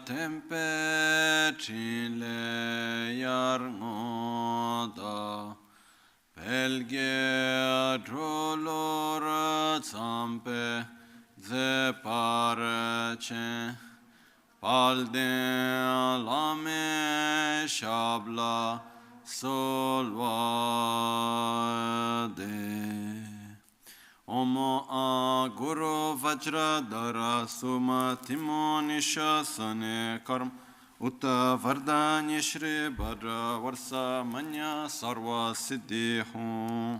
tempe chile yarngoda pelge drolor zampe ze parace palde lame shabla solvade Omo a guru vajra dara suma timoni shasane karm Uta vardani shri bhadra varsa manya sarva siddhi hum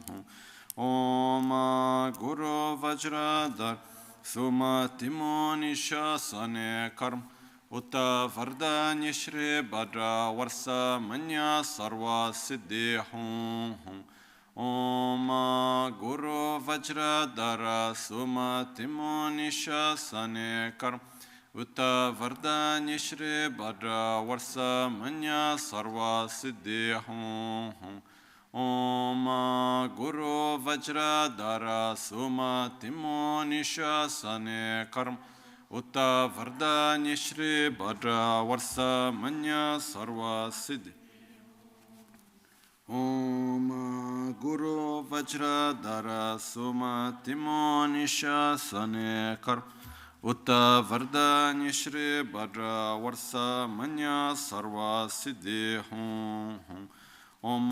Om a guru vajra dara suma timoni shasane karm Uta vardani shri bhadra varsa manya sarva siddhi hum Om Guru Vajradhara Suma Timoni Shasane Karm Uta Vardani Shri Bhadra Varsa Manya Sarva Siddhi Hum Om Guru Vajradhara Suma Timoni Shasane Karm Uta Vardani Shri Bhadra Varsa Manya Sarva Siddhi Om Guru Vajradhara Suma Timoni Shasane Karm Uta Vardani Shri Bhadra Varsa Manya Sarva Siddhi Hum Om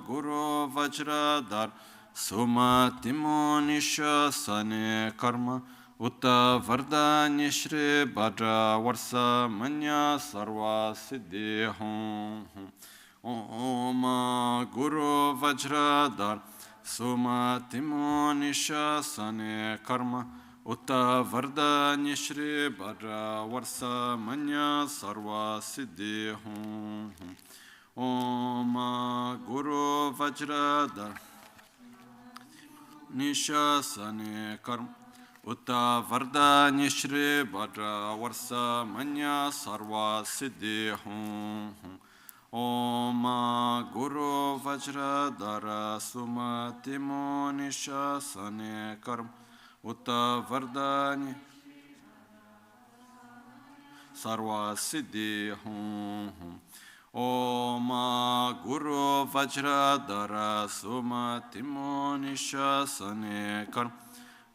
Guru Vajradhara Suma Timoni Shasane Karma Uta Vardani Shri Bhadra Varsa Manya Sarva Siddhi Hum Om Guru Vajradhara Suma Timoni Shasane Karma Uta Vardani Shri Bhadra Varsa Manya Sarva Siddhi Hum Om Guru Vajradhara Nishasane Karma Uta Vardani Shri Bhadra Varsa Manya Sarva Siddhi Hum Om Guru Vajradhara Suma Timoni Shasane Karma Uta Vardani Sarva Siddhi Hum Om Guru Vajradhara Suma Timoni Shasane Karma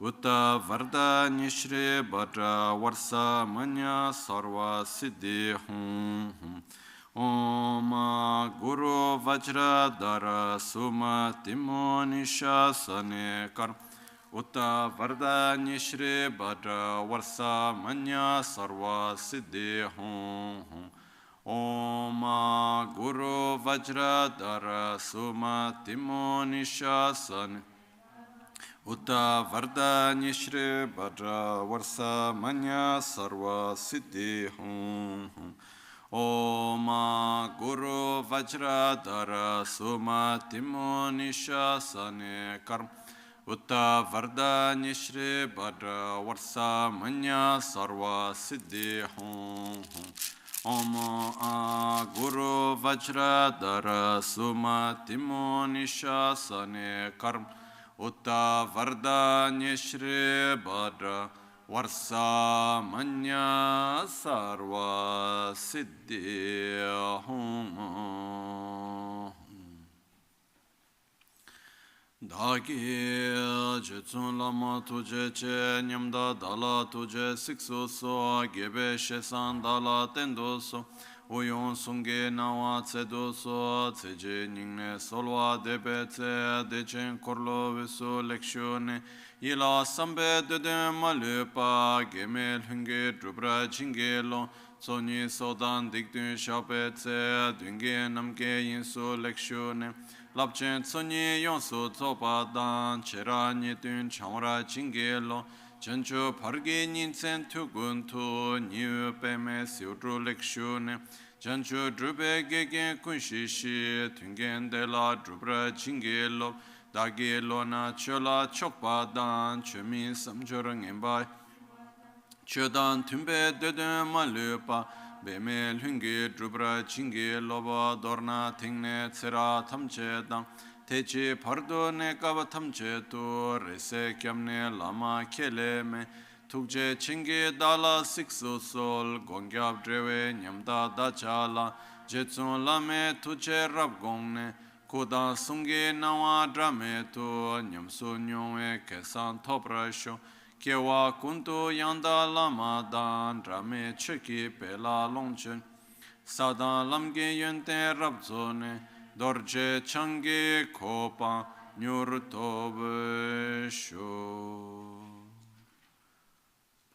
Uta Vardani Shri Bhadra Varsa Manya Sarva Siddhi Hum Om Guru Vajradhara Suma Timoni Shasane Karma Uta Vardani Shri Bhadra Varsa Manya Sarva Siddhi Hum Om Guru Vajradhara Suma Timoni Shasane Uta Vardani Shri Bhadra Varsa Manya Sarva Siddhi Hum Om Guru Vajradhara Suma Timoni Shasane Karma Uta Vardani Shri Bhadra Varsa Manya Sarva Siddhi Hum Om Guru Vajradhara Suma Timoni Shasane Karma Uta Vardani Shri Bhadra Varsa Manya Sarva Siddhi Hum Dagi Jetsun Lama Tuje Che Nyamda Dala Tuje Siksu So Gebe Shesan Dala Tendo So Uyon Sunge Nawa Tsedo So Tseje Ningne Solwa Debe Tse Dechen Korlo Visu Lekshione Ila Sambe Dede Malupa Gemel Hunge Drubra Chingelo Soni Sodan Dikdun Shape Tse Dunge Namge Yinsu Lekshione Lapchen Soni Yonsu Tsopa Dan Chera Nidun Chamra Chingelo Chanchu Pargi Ninsen Tugun Tu Niu Peme Siudru Lekshione Chanchu Drube Gege Kunshishi Tungen de la Drubra Chingelo Dagi Lona Chola Chokpa Dan Chumi Samjurang Embai Chodan Tumbe Dede Malupa Bemel Hungi Drubra Chingi Loba Dorna Tingne Tsera Tamche Dang Techi Pardo Ne Kaba Tamche Tu Rese Kyamne Lama Keleme tukje chingi dala siksu sol gongyab drewe nyamda dachala jetsun lame tuche rab gongne kuda sungi nawa drame tu nyamsu nyongwe kesan toprasho kewa kuntu yanda lama dan drame chiki pela longchen sadan lamge yente rabzone dorje changi kopa nyur tobe sho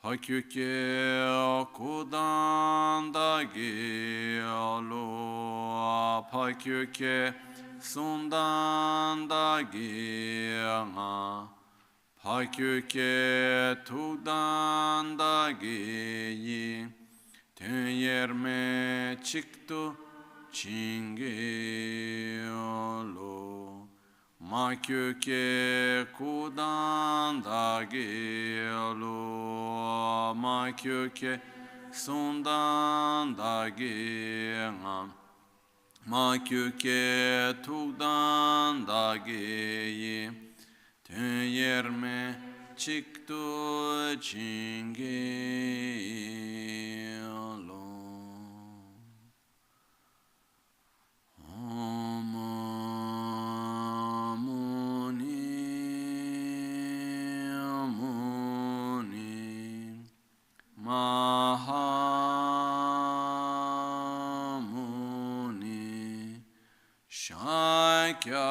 pakyuke kudan dagi alo pakyuke sundan dagi nga pakyuke tudan dagi yi tenyerme chiktu chingi alo makyuke kudan dagi alo makyuke sundan dagi nga makyuke tudan dagi yi tenyerme chiktu chingi alo Om Muni Muni Mahamuni Shakya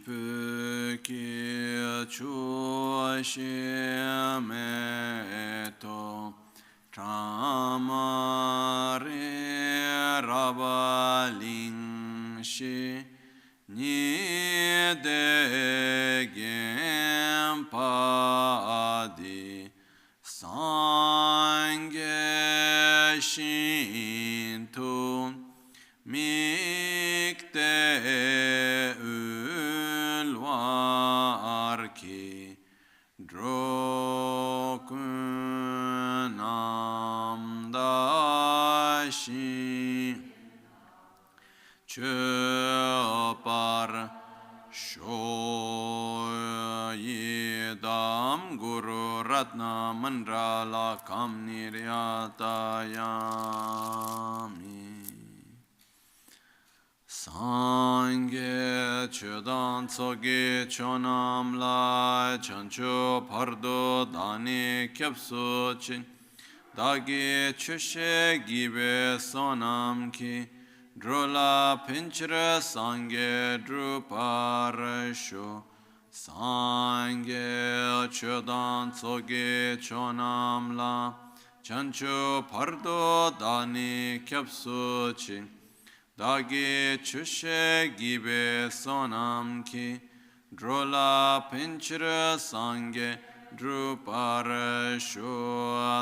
Sashipukye Choshimeto Tramare Rabalingshi Nidegem Padi Sangye Shintu Mikte Ulwarki Drokunam Dashi Chopar Shoyidam Guru Ratna Mandrala Kamniryatayami Sangye Chodan Tsoge Chonam La Chancho Pardo Dani Kyapso Chin Dagi Chushe Gibe Sonam Ki Drola Pinchra Sangye Druparasho Sangye Chodan Tsoge Chonam La Chancho Pardo Dani Kyapso Chin Dagi Chushe Gibe Sonam Ki Drola Pinchra Sangye Druparasho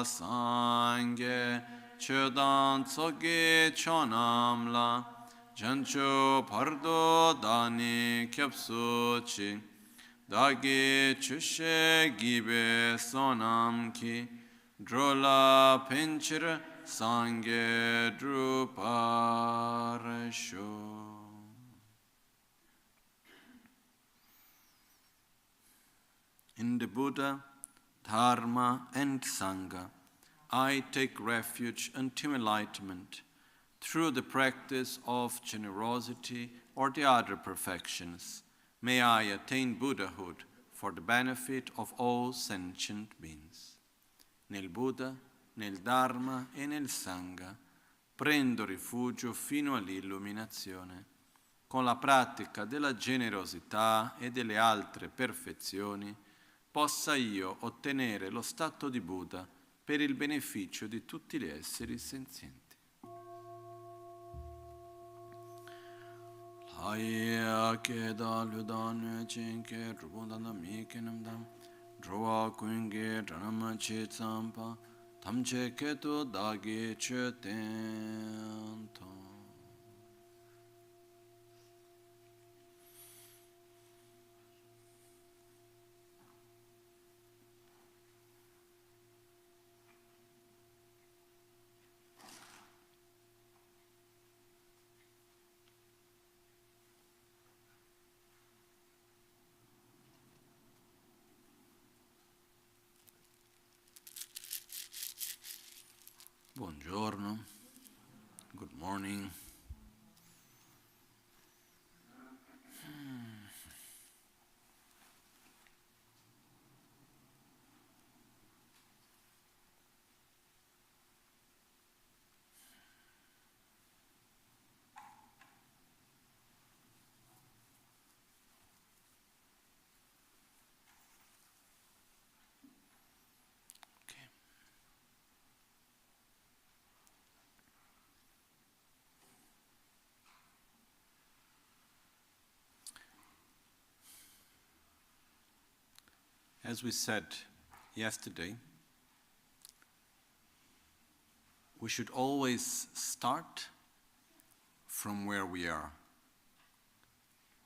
Sangye Chodan Tsoge Chonam La Jancho Pardo Dani Kyapso Chi Dagi Chushe Gibe Sonam Ki Drola Pinchra Sangye Druparasho. In the Buddha, Dharma and Sangha, I take refuge until enlightenment. through the practice of generosity or the other perfections, may I attain Buddhahood for the benefit of all sentient beings. Nel Buddha, nel Dharma e nel Sangha prendo rifugio fino all'illuminazione. Con la pratica della generosità e delle altre perfezioni possa io ottenere lo stato di Buddha per il beneficio di tutti gli esseri senzienti. Laya ke da ludan chenke rubundana mi kenamdam drowa kuinge dhanama che tsampa tamche keto dagi che tento. Buongiorno, good morning. As we said yesterday, we should always start from where we are.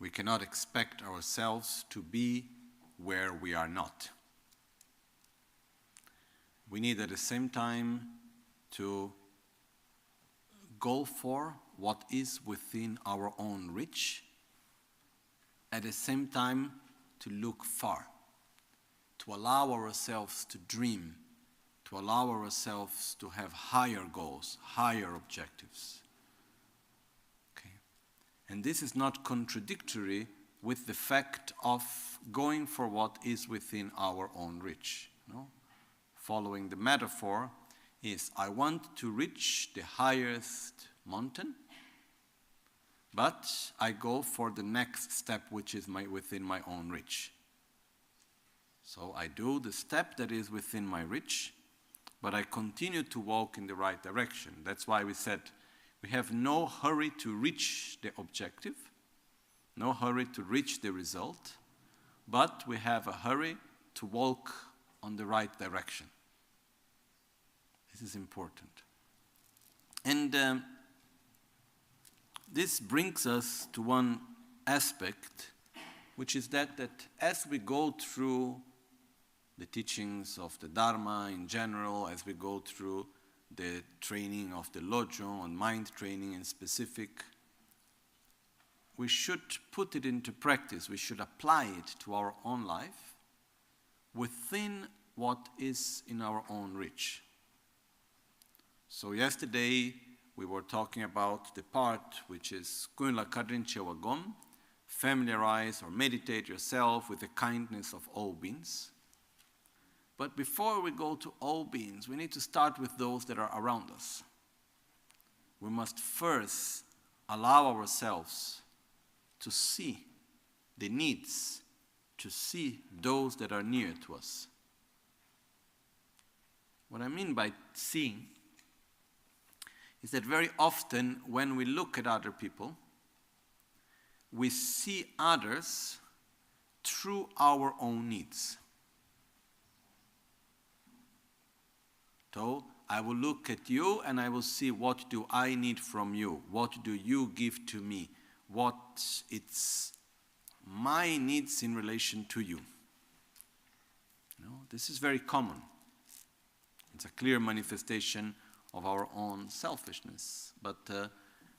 We cannot expect ourselves to be where we are not. We need at the same time to go for what is within our own reach, at the same time to look far, to allow ourselves to dream, to allow ourselves to have higher goals, higher objectives. Okay? And this is not contradictory with the fact of going for what is within our own reach. No? Following the metaphor is, I want to reach the highest mountain, but I go for the next step which is within my own reach. So I do the step that is within my reach, but I continue to walk in the right direction. That's why we said we have no hurry to reach the objective, no hurry to reach the result, but we have a hurry to walk on the right direction. This is important. And this brings us to one aspect, which is that as we go through the teachings of the Dharma in general, as we go through the training of the Lojong and mind training in specific, we should put it into practice. We should apply it to our own life within what is in our own reach. So yesterday we were talking about the part which is Kunla Kadrin Chewagom, familiarize or meditate yourself with the kindness of all beings. But before we go to all beings, we need to start with those that are around us. We must first allow ourselves to see the needs, to see those that are near to us. What I mean by seeing is that very often when we look at other people, we see others through our own needs. So I will look at you and I will see, what do I need from you? What do you give to me? What it's my needs in relation to you. This is very common. It's a clear manifestation of our own selfishness. But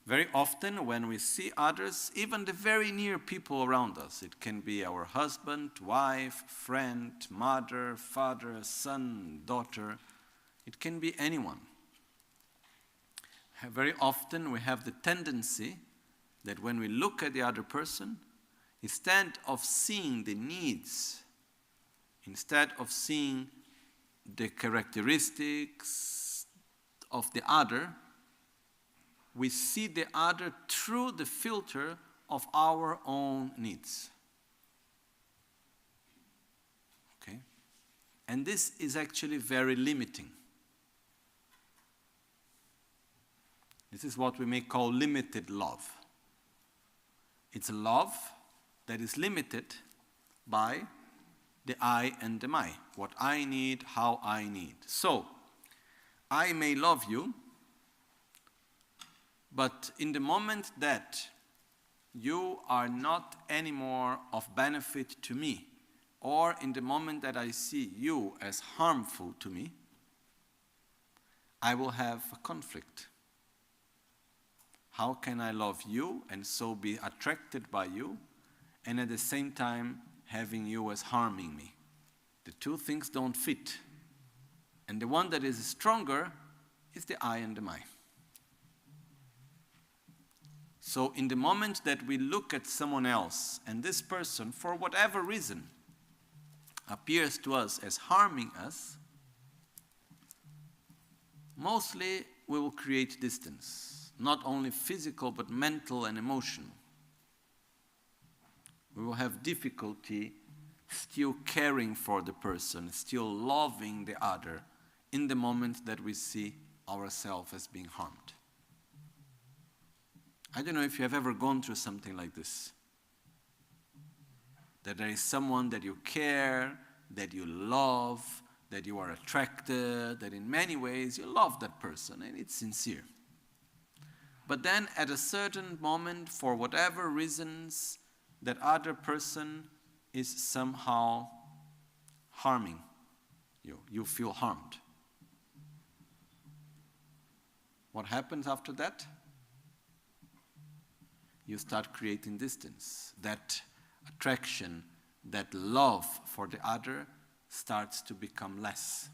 very often when we see others, even the very near people around us, it can be our husband, wife, friend, mother, father, son, daughter, it can be anyone, very often we have the tendency that when we look at the other person, instead of seeing the needs, instead of seeing the characteristics of the other, we see the other through the filter of our own needs. Okay? And this is actually very limiting. This is what we may call limited love. It's a love that is limited by the I and the my. What I need, how I need. So, I may love you, but in the moment that you are not anymore of benefit to me, or in the moment that I see you as harmful to me, I will have a conflict. How can I love you and so be attracted by you, and at the same time having you as harming me? The two things don't fit. And the one that is stronger is the I and the my. So in the moment that we look at someone else, and this person, for whatever reason, appears to us as harming us, mostly we will create distance. Not only physical, but mental and emotional. We will have difficulty still caring for the person, still loving the other, in the moment that we see ourselves as being harmed. I don't know if you have ever gone through something like this. That there is someone that you care, that you love, that you are attracted, that in many ways you love that person, and it's sincere. But then at a certain moment, for whatever reasons, that other person is somehow harming you. You feel harmed. What happens after that? You start creating distance. That attraction, that love for the other starts to become less.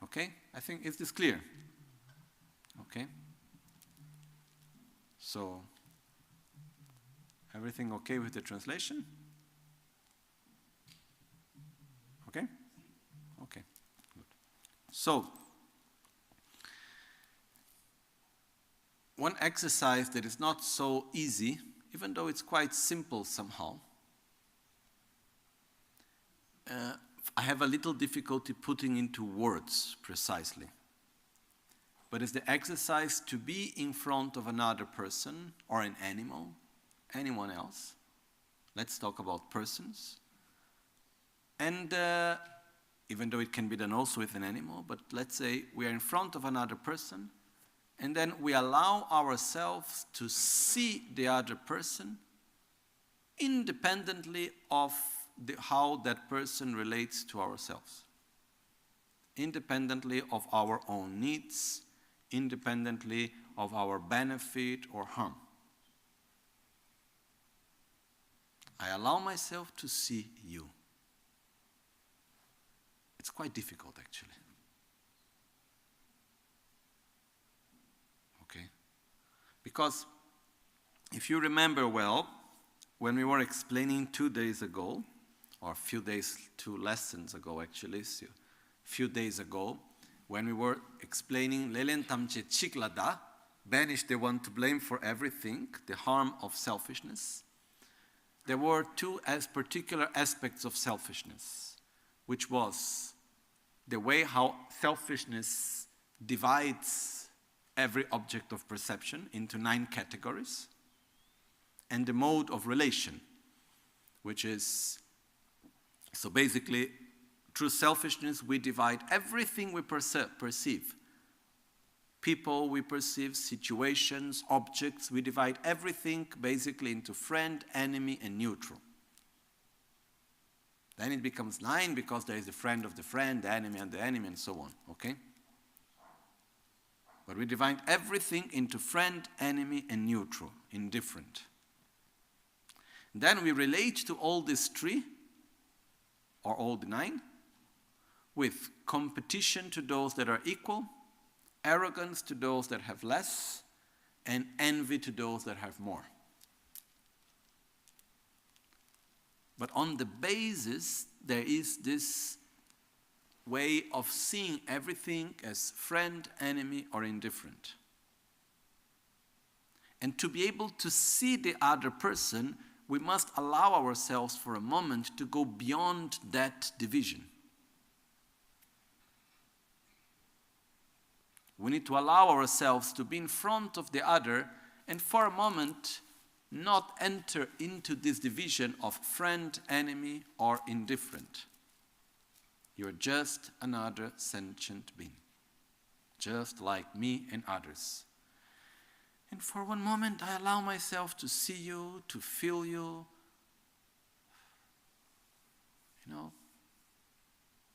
Okay? I think, is this clear? Okay? So, everything okay with the translation? Okay? Okay, good. So, one exercise that is not so easy, even though it's quite simple somehow, I have a little difficulty putting into words precisely. But it's the exercise to be in front of another person or an animal, anyone else. Let's talk about persons. And even though it can be done also with an animal, but let's say we are in front of another person, and then we allow ourselves to see the other person independently of how that person relates to ourselves. Independently of our own needs, independently of our benefit or harm. I allow myself to see you. It's quite difficult, actually. Okay? Because if you remember well, when we were explaining 2 days ago, or a few days, 2 lessons ago actually, so a few days ago, when we were explaining Lelen Tamche Chiklada, banish the one to blame for everything, the harm of selfishness, there were 2 particular aspects of selfishness, which was the way how selfishness divides every object of perception into 9 categories, and the mode of relation, which is, so basically, through selfishness, we divide everything we perceive. People we perceive, situations, objects, we divide everything basically into friend, enemy, and neutral. Then it becomes 9 because there is the friend of the friend, the enemy, and so on, okay? But we divide everything into friend, enemy, and neutral, indifferent. Then we relate to all these 3, or all the 9, with competition to those that are equal, arrogance to those that have less, and envy to those that have more. But on the basis, there is this way of seeing everything as friend, enemy, or indifferent. And to be able to see the other person, we must allow ourselves for a moment to go beyond that division. We need to allow ourselves to be in front of the other and for a moment not enter into this division of friend, enemy, or indifferent. You're just another sentient being, just like me and others. And for one moment I allow myself to see you, to feel you,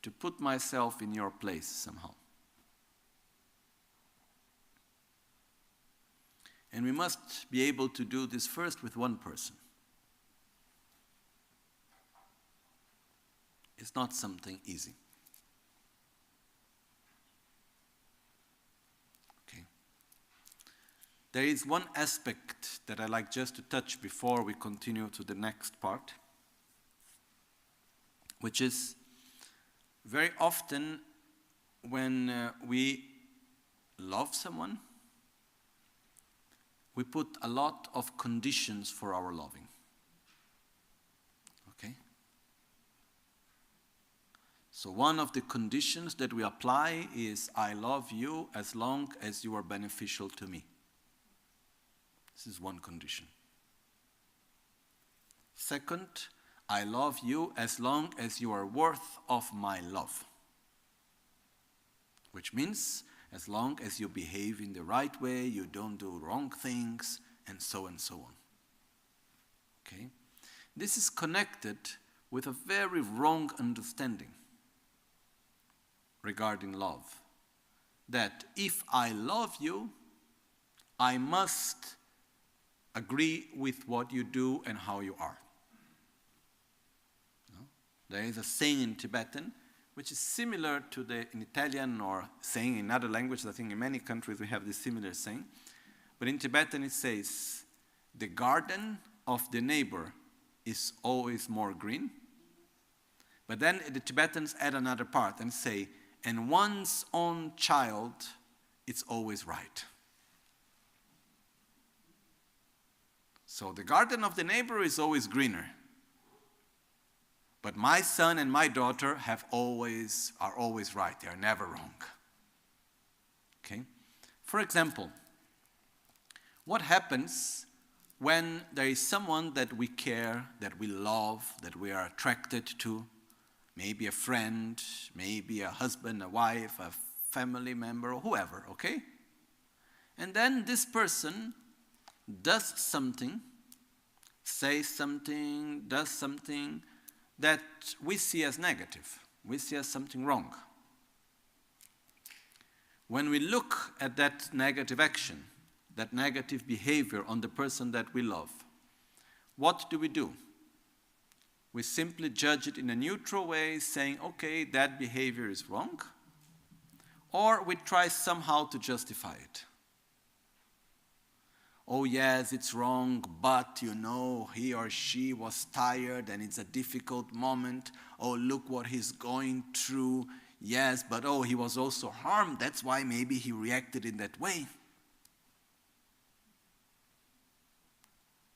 to put myself in your place somehow. And we must be able to do this first with one person. It's not something easy. Okay. There is one aspect that I like just to touch before we continue to the next part, which is very often when we love someone, we put a lot of conditions for our loving. Okay? So one of the conditions that we apply is, I love you as long as you are beneficial to me. This is one condition. Second, I love you as long as you are worth of my love. Which means, as long as you behave in the right way, you don't do wrong things, and so on. Okay? This is connected with a very wrong understanding regarding love. That if I love you, I must agree with what you do and how you are. No? There is a saying in Tibetan which is similar to the in Italian or saying in other languages. I think in many countries we have this similar saying. But in Tibetan it says, the garden of the neighbor is always more green. But then the Tibetans add another part and say, and one's own child, it's always right. So the garden of the neighbor is always greener. But my son and my daughter are always right. They are never wrong. Okay? For example, what happens when there is someone that we care, that we love, that we are attracted to, maybe a friend, maybe a husband, a wife, a family member, or whoever, okay? And then this person does something, says something, does something that we see as negative, we see as something wrong. When we look at that negative action, that negative behavior on the person that we love, what do? We simply judge it in a neutral way, saying, okay, that behavior is wrong, or we try somehow to justify it. Oh yes, it's wrong, but he or she was tired and it's a difficult moment. Oh, look what he's going through. Yes, but he was also harmed. That's why maybe he reacted in that way.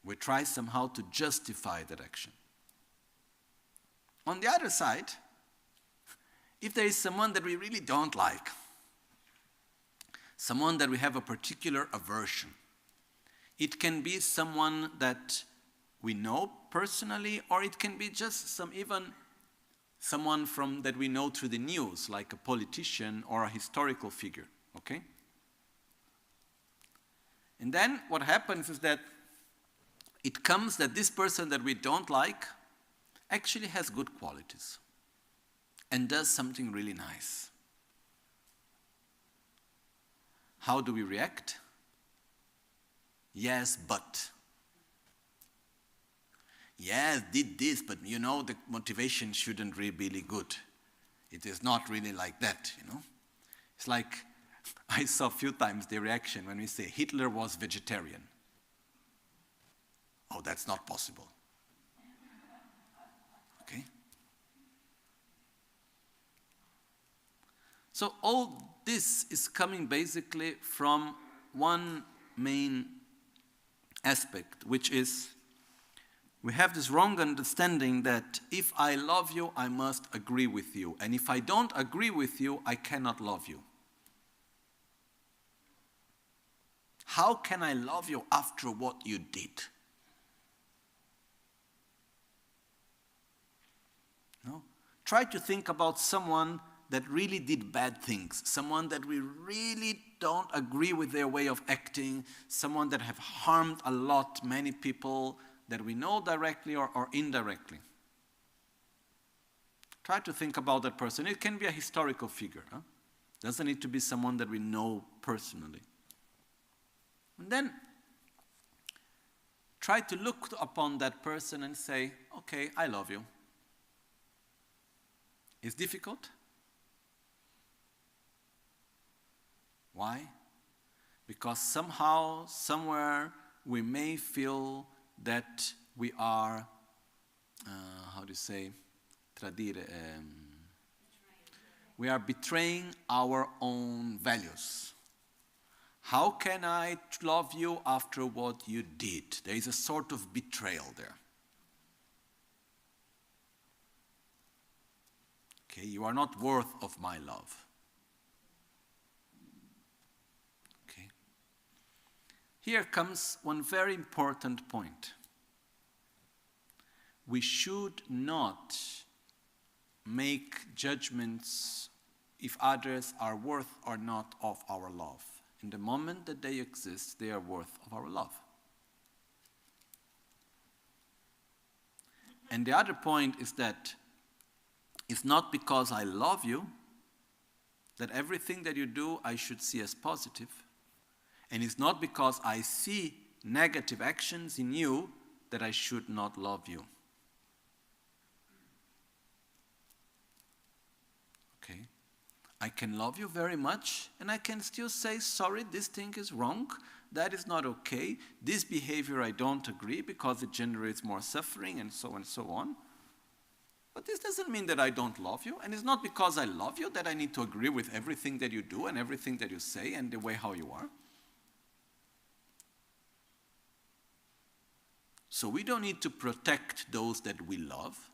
We try somehow to justify that action. On the other side, if there is someone that we really don't like, someone that we have a particular aversion, it can be someone that we know personally, or it can be just someone that we know through the news, like a politician or a historical figure, okay? And then what happens is that it comes that this person that we don't like actually has good qualities and does something really nice. How do we react? Yes, but. Yes, did this, but the motivation shouldn't really be good. It is not really like that, It's like I saw a few times the reaction when we say Hitler was vegetarian. Oh, that's not possible. Okay? So all this is coming basically from one main aspect, which is we have this wrong understanding that if I love you, I must agree with you. And if I don't agree with you, I cannot love you. How can I love you after what you did? No? Try to think about someone that really did bad things, someone that we really don't agree with their way of acting, someone that have harmed a lot, many people that we know directly or indirectly. Try to think about that person. It can be a historical figure. Huh? Doesn't need to be someone that we know personally. And then try to look upon that person and say, okay, I love you. It's difficult. Why? Because somehow, somewhere, we may feel that we are, how do you say, tradire, we are betraying our own values. How can I love you after what you did? There is a sort of betrayal there. Okay, you are not worth of my love. Okay. Here comes one very important point. We should not make judgments if others are worth or not of our love. In the moment that they exist, they are worth of our love. And the other point is that it's not because I love you that everything that you do I should see as positive. And it's not because I see negative actions in you that I should not love you. Okay? I can love you very much and I can still say, sorry, this thing is wrong. That is not okay. This behavior I don't agree because it generates more suffering and so on. But this doesn't mean that I don't love you. And it's not because I love you that I need to agree with everything that you do and everything that you say and the way how you are. So we don't need to protect those that we love.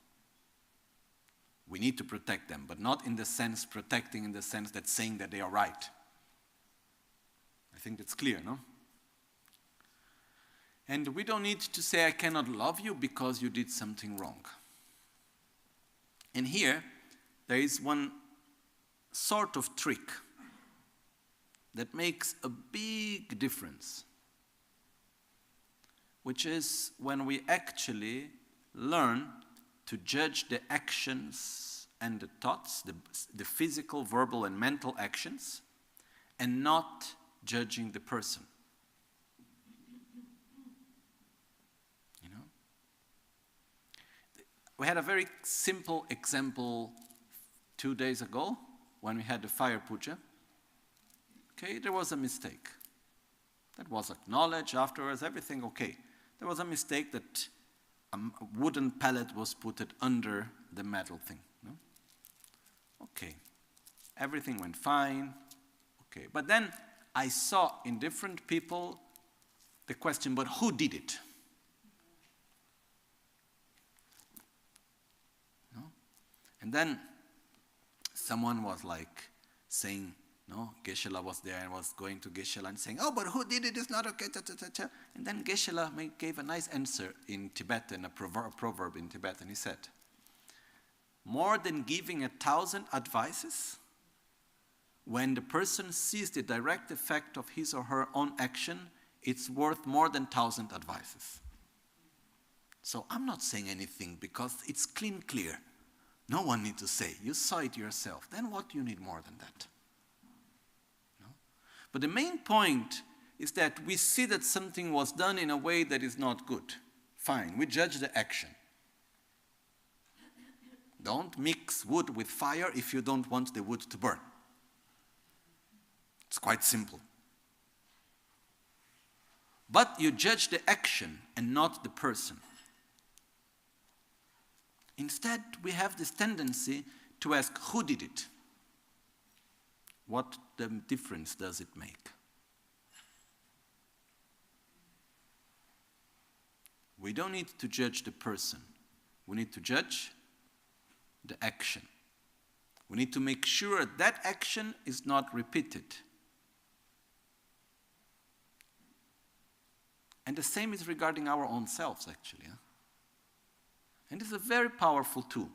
We need to protect them, but not in the sense, protecting in the sense that saying that they are right. I think that's clear, no? And we don't need to say, I cannot love you because you did something wrong. And here, there is one sort of trick that makes a big difference, which is when we actually learn to judge the actions and the thoughts, the physical, verbal, and mental actions, and not judging the person. You know? We had a very simple example 2 days ago when we had the fire puja. Okay, there was a mistake. That was acknowledged afterwards, everything okay. There was a mistake that a wooden pallet was put under the metal thing. No? Okay, everything went fine. Okay, but then I saw in different people the question, but who did it? No? And then someone was like saying, no, Geshe-la was there and was going to Geshe-la and saying, oh, but who did it is not okay, And then Geshe-la gave a nice answer in Tibetan, a proverb in Tibetan. He said, more than giving 1,000 advices, when the person sees the direct effect of his or her own action, it's worth more than 1,000 advices. So I'm not saying anything because it's clear. No one needs to say. You saw it yourself. Then what do you need more than that? But the main point is that we see that something was done in a way that is not good. Fine, we judge the action. Don't mix wood with fire if you don't want the wood to burn. It's quite simple. But you judge the action and not the person. Instead, we have this tendency to ask, who did it? What difference does it make? We don't need to judge the person. We need to judge the action. We need to make sure that action is not repeated. And the same is regarding our own selves, actually. And it's a very powerful tool.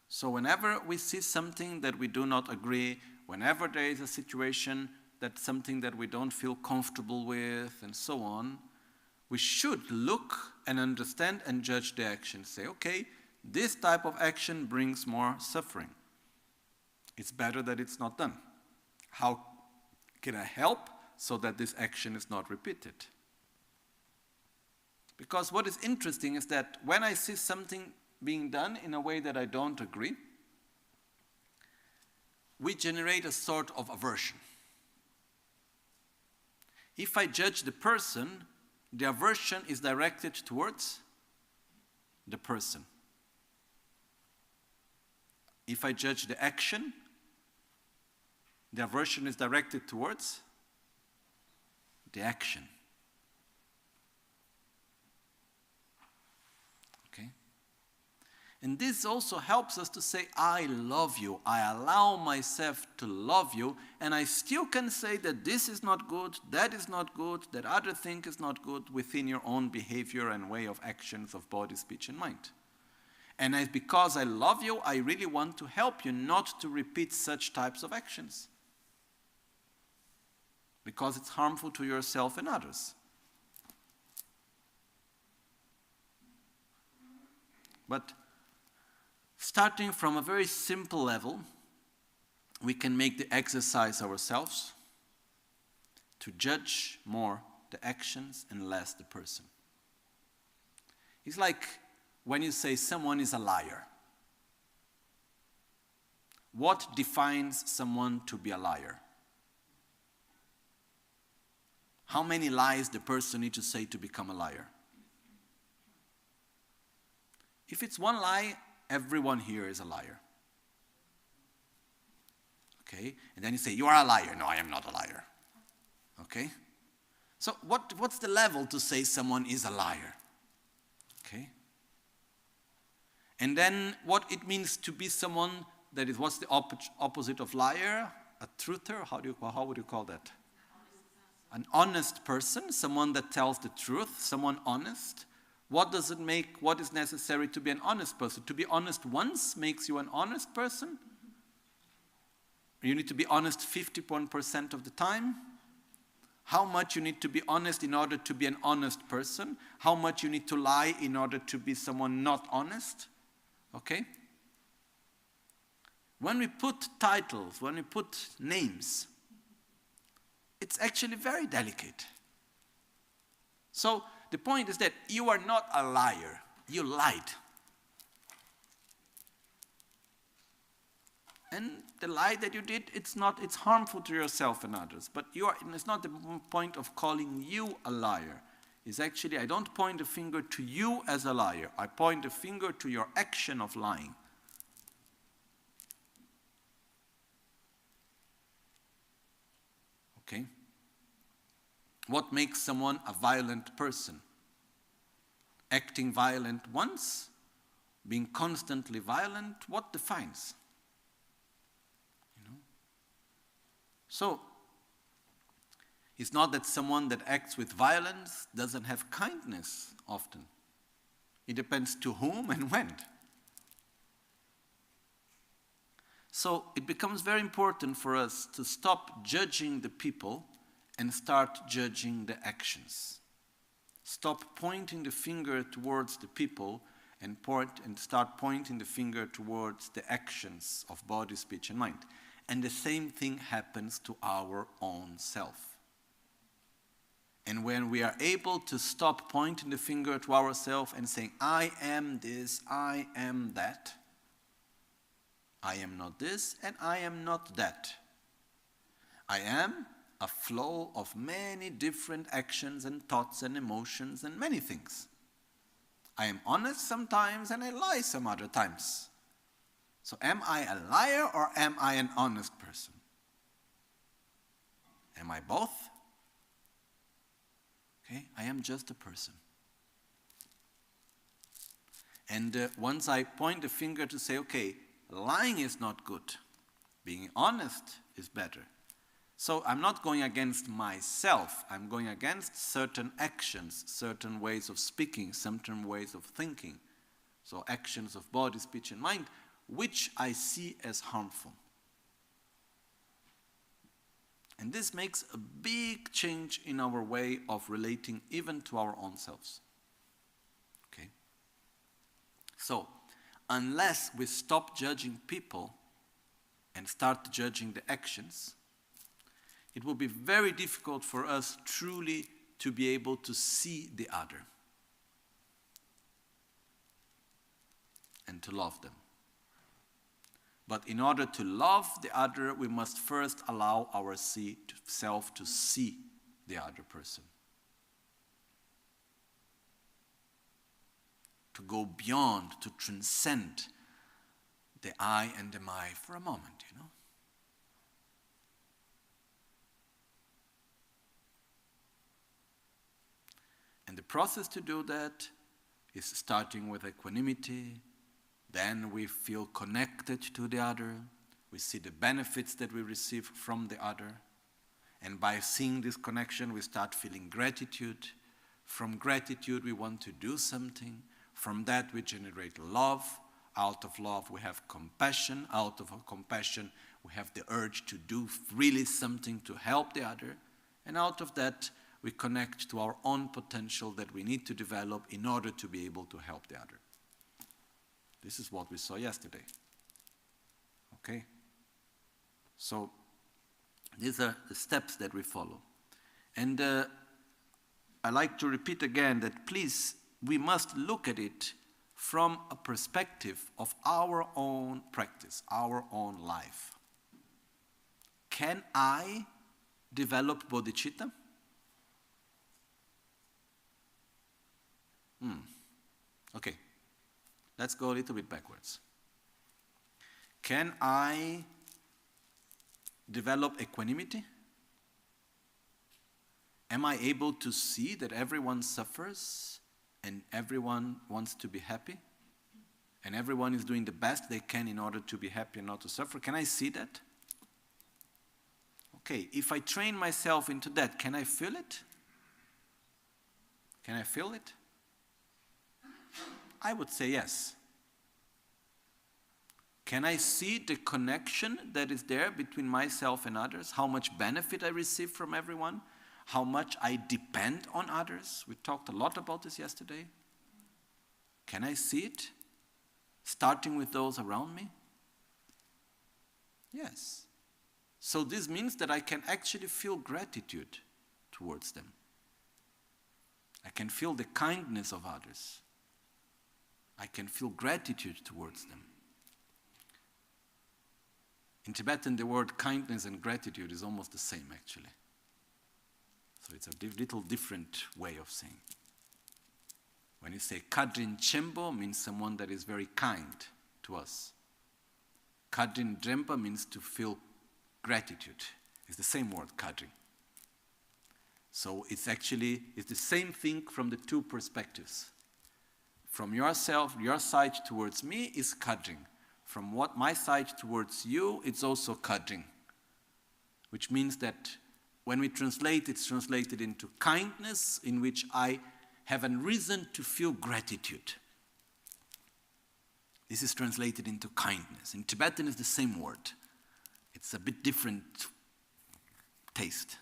So whenever we see something that we do not agree, whenever there is a situation that's something that we don't feel comfortable with, and so on, we should look and understand and judge the action. Say, okay, this type of action brings more suffering. It's better that it's not done. How can I help so that this action is not repeated? Because what is interesting is that when I see something being done in a way that I don't agree, we generate a sort of aversion. If I judge the person, the aversion is directed towards the person. If I judge the action, the aversion is directed towards the action. Okay? And this also helps us to say, I love you. I allow myself to love you, and I still can say that this is not good, that is not good, that other thing is not good within your own behavior and way of actions of body, speech, and mind. And because I love you, I really want to help you not to repeat such types of actions. Because it's harmful to yourself and others. But starting from a very simple level, we can make the exercise ourselves to judge more the actions and less the person. It's like when you say someone is a liar. What defines someone to be a liar? How many lies the person needs to say to become a liar? If it's one lie, everyone here is a liar. Okay? And then you say, you are a liar. No, I am not a liar. Okay? So what's the level to say someone is a liar? Okay? And then what it means to be someone that is, what's the opposite of liar? A truther? How would you call that? An honest person, someone that tells the truth, someone honest. What does it make, what is necessary to be an honest person? To be honest once makes you an honest person? You need to be honest 51% of the time? How much you need to be honest in order to be an honest person? How much you need to lie in order to be someone not honest? Okay? When we put titles, when we put names, it's actually very delicate. So the point is that you are not a liar. You lied. And the lie that you did, it's harmful to yourself and others. But it's not the point of calling you a liar. It's actually, I don't point a finger to you as a liar. I point a finger to your action of lying. Okay? What makes someone a violent person? Acting violent once? Being constantly violent? What defines? So, it's not that someone that acts with violence doesn't have kindness often. It depends to whom and when. So it becomes very important for us to stop judging the people and start judging the actions. Stop pointing the finger towards the people and start pointing the finger towards the actions of body, speech, and mind. And the same thing happens to our own self. And when we are able to stop pointing the finger to ourselves and saying, I am this, I am that, I am not this and I am not that. I am a flow of many different actions and thoughts and emotions and many things. I am honest sometimes and I lie some other times. So am I a liar or am I an honest person? Am I both? Okay, I am just a person. And once I point the finger to say, okay, lying is not good, being honest is better. So I'm not going against myself, I'm going against certain actions, certain ways of speaking, certain ways of thinking. So actions of body, speech and mind, which I see as harmful. And this makes a big change in our way of relating even to our own selves. Okay? So, unless we stop judging people and start judging the actions, it will be very difficult for us truly to be able to see the other and to love them. But in order to love the other, we must first allow ourselves to see the other person. To go beyond, to transcend the I and the my for a moment, you know. And the process to do that is starting with equanimity. Then we feel connected to the other. We see the benefits that we receive from the other. And by seeing this connection, we start feeling gratitude. From gratitude, we want to do something. From that, we generate love. Out of love, we have compassion. Out of compassion, we have the urge to do really something to help the other. And out of that, we connect to our own potential that we need to develop in order to be able to help the other. This is what we saw yesterday. Okay? So, these are the steps that we follow. And I like to repeat again that please, we must look at it from a perspective of our own practice, our own life. Can I develop bodhichitta? Okay. Let's go a little bit backwards. Can I develop equanimity? Am I able to see that everyone suffers and everyone wants to be happy? And everyone is doing the best they can in order to be happy and not to suffer? Can I see that? Okay, if I train myself into that, can I feel it? Can I feel it? I would say yes. Can I see the connection that is there between myself and others? How much benefit I receive from everyone? How much I depend on others? We talked a lot about this yesterday. Can I see it? Starting with those around me? Yes. So this means that I can actually feel gratitude towards them. I can feel the kindness of others. I can feel gratitude towards them. In Tibetan, the word kindness and gratitude is almost the same, actually. So it's a little different way of saying. When you say Kadrin Chembo, means someone that is very kind to us. Kadrin Drempa means to feel gratitude. It's the same word, Kadrin. So it's the same thing from the two perspectives. From yourself, your side towards me is kadring. From my side towards you, it's also kadring. Which means that when we translate, it's translated into kindness, in which I have a reason to feel gratitude. This is translated into kindness. In Tibetan, it's the same word. It's a bit different taste.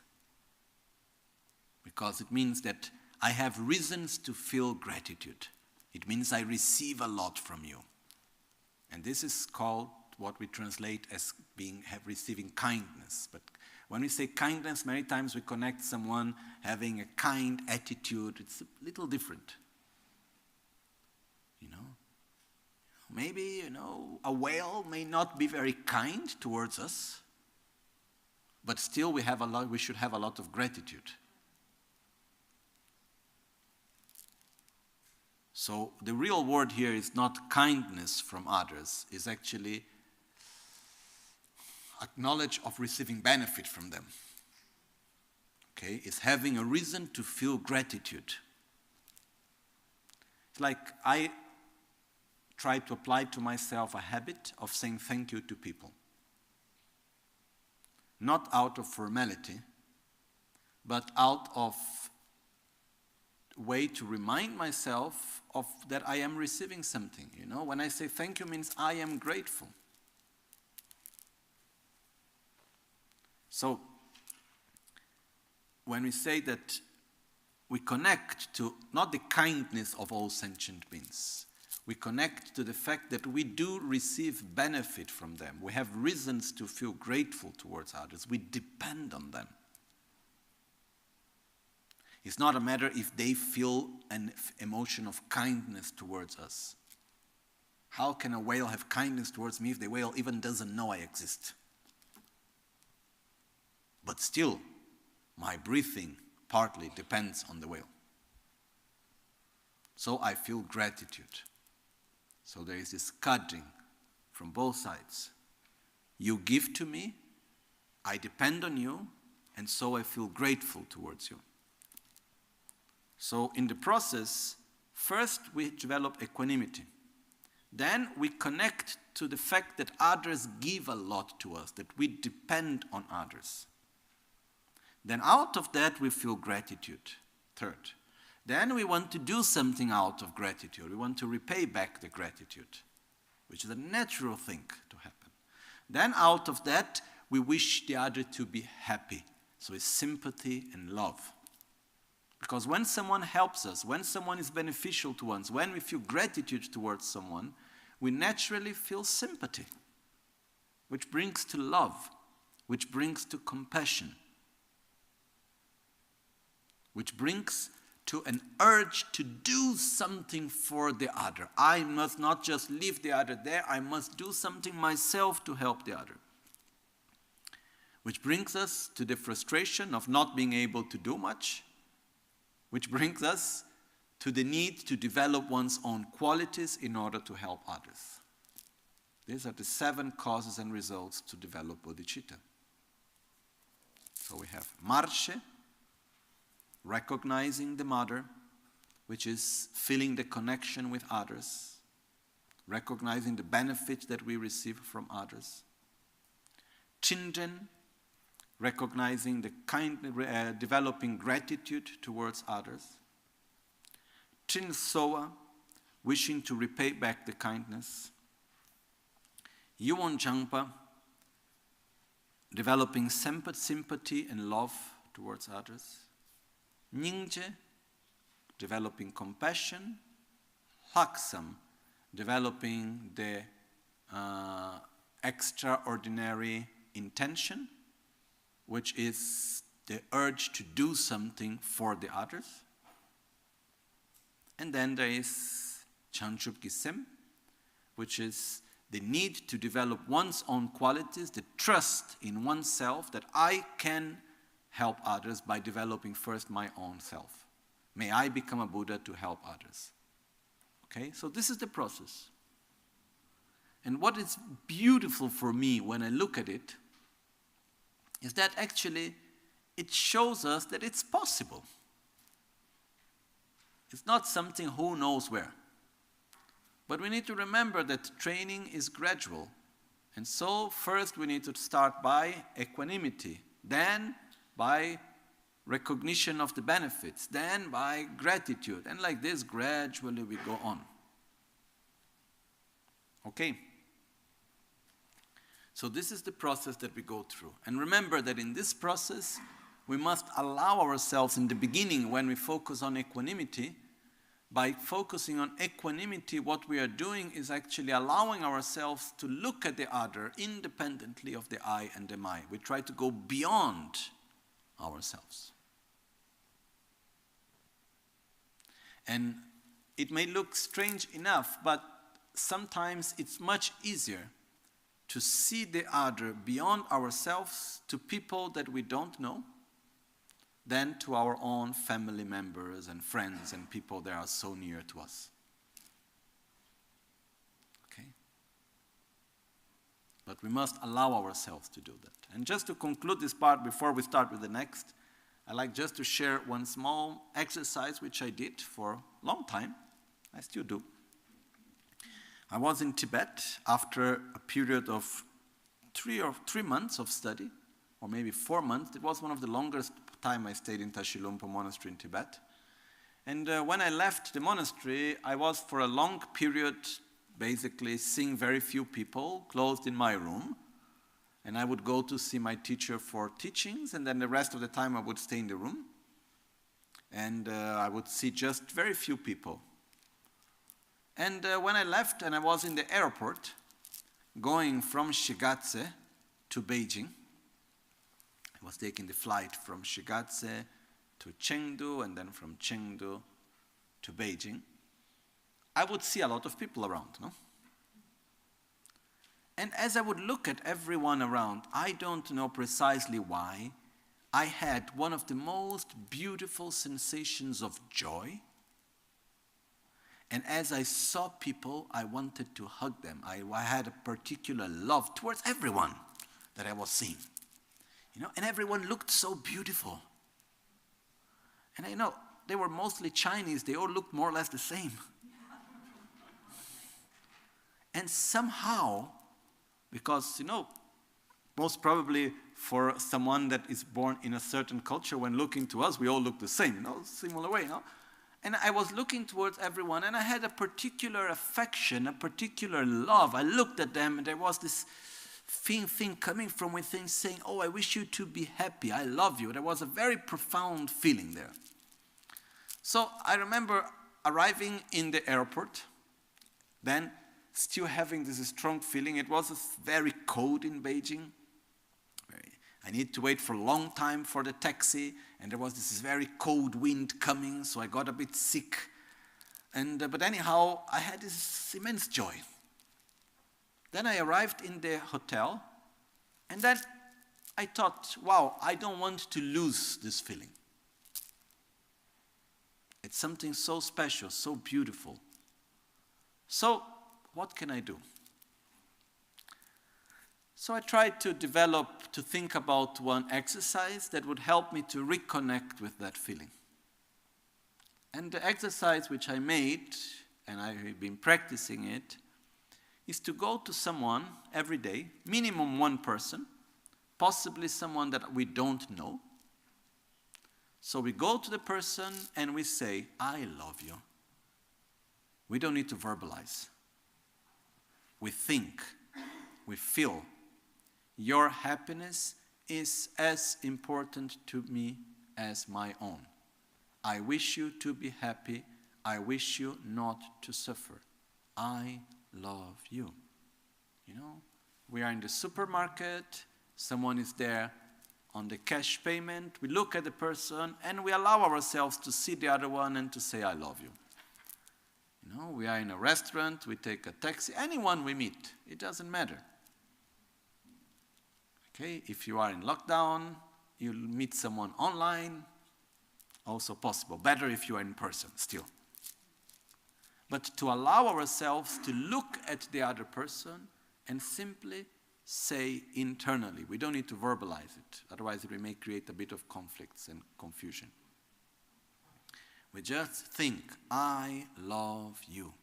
Because it means that I have reasons to feel gratitude. It means I receive a lot from you. And this is called what we translate as receiving kindness. But when we say kindness, many times we connect someone having a kind attitude. It's a little different. You know? Maybe, a whale may not be very kind towards us, but still we should have a lot of gratitude. So the real word here is not kindness from others, it's actually acknowledge of receiving benefit from them. Okay, it's having a reason to feel gratitude. It's like I try to apply to myself a habit of saying thank you to people. Not out of formality, but out of way to remind myself of that I am receiving something. When I say thank you means I am grateful. So, when we say that we connect to not the kindness of all sentient beings, we connect to the fact that we do receive benefit from them. We have reasons to feel grateful towards others. We depend on them. It's not a matter if they feel an emotion of kindness towards us. How can a whale have kindness towards me if the whale even doesn't know I exist? But still, my breathing partly depends on the whale. So I feel gratitude. So there is this cutting from both sides. You give to me, I depend on you, and so I feel grateful towards you. So in the process, first we develop equanimity. Then we connect to the fact that others give a lot to us, that we depend on others. Then out of that we feel gratitude, third. Then we want to do something out of gratitude. We want to repay back the gratitude, which is a natural thing to happen. Then out of that we wish the other to be happy. So it's sympathy and love. Because when someone helps us, when someone is beneficial to us, when we feel gratitude towards someone, we naturally feel sympathy, which brings to love, which brings to compassion, which brings to an urge to do something for the other. I must not just leave the other there, I must do something myself to help the other. Which brings us to the frustration of not being able to do much, which brings us to the need to develop one's own qualities in order to help others. These are the 7 causes and results to develop bodhicitta. So we have marche, recognizing the mother, which is feeling the connection with others, recognizing the benefit that we receive from others. Chinten, recognizing the developing gratitude towards others. Chinsoa, wishing to repay back the kindness. Yuon Changpa, developing sympathy and love towards others. Nyingje, developing compassion. Laksam, developing the extraordinary intention, which is the urge to do something for the others. And then there is Chanchup Gisem, which is the need to develop one's own qualities, the trust in oneself that I can help others by developing first my own self. May I become a Buddha to help others. Okay, so this is the process. And what is beautiful for me when I look at it is that actually it shows us that it's possible. It's not something who knows where. But we need to remember that training is gradual. And so first we need to start by equanimity, then by recognition of the benefits, then by gratitude. And like this, gradually we go on. Okay? So this is the process that we go through. And remember that in this process, we must allow ourselves in the beginning, when we focus on equanimity, by focusing on equanimity, what we are doing is actually allowing ourselves to look at the other independently of the I and the my. We try to go beyond ourselves. And it may look strange enough, but sometimes it's much easier to see the other beyond ourselves to people that we don't know than to our own family members and friends and people that are so near to us. Okay? But we must allow ourselves to do that. And just to conclude this part before we start with the next, I'd like just to share one small exercise which I did for a long time. I still do. I was in Tibet after a period of 3 months of study, or maybe 4 months. It was one of the longest time I stayed in Tashilhunpo monastery in Tibet. And when I left the monastery, I was for a long period basically seeing very few people, closed in my room. And I would go to see my teacher for teachings, and then the rest of the time I would stay in the room. And I would see just very few people. And when I left and I was in the airport, going from Shigatse to Beijing, I was taking the flight from Shigatse to Chengdu and then from Chengdu to Beijing, I would see a lot of people around, no? And as I would look at everyone around, I don't know precisely why, I had one of the most beautiful sensations of joy. And as I saw people, I wanted to hug them. I had a particular love towards everyone that I was seeing. And everyone looked so beautiful. And I know they were mostly Chinese. They all looked more or less the same. And somehow, because, most probably for someone that is born in a certain culture, when looking to us, we all look the same, similar way, And I was looking towards everyone, and I had a particular affection, a particular love. I looked at them, and there was this thing coming from within saying, oh, I wish you to be happy, I love you. There was a very profound feeling there. So I remember arriving in the airport, then still having this strong feeling. It was very cold in Beijing. I needed to wait for a long time for the taxi, and there was this very cold wind coming, so I got a bit sick. But anyhow, I had this immense joy. Then I arrived in the hotel, and then I thought, wow, I don't want to lose this feeling. It's something so special, so beautiful. So, what can I do? So I tried to think about one exercise that would help me to reconnect with that feeling. And the exercise which I made, and I've been practicing it, is to go to someone every day, minimum one person, possibly someone that we don't know. So we go to the person and we say, I love you. We don't need to verbalize. We think, we feel. Your happiness is as important to me as my own. I wish you to be happy. I wish you not to suffer. I love you. We are in the supermarket. Someone is there on the cash payment. We look at the person and we allow ourselves to see the other one and to say, I love you. We are in a restaurant, we take a taxi, anyone we meet, it doesn't matter. Okay, if you are in lockdown, you'll meet someone online, also possible. Better if you are in person, still. But to allow ourselves to look at the other person and simply say internally, we don't need to verbalize it, otherwise it may create a bit of conflicts and confusion. We just think, I love you.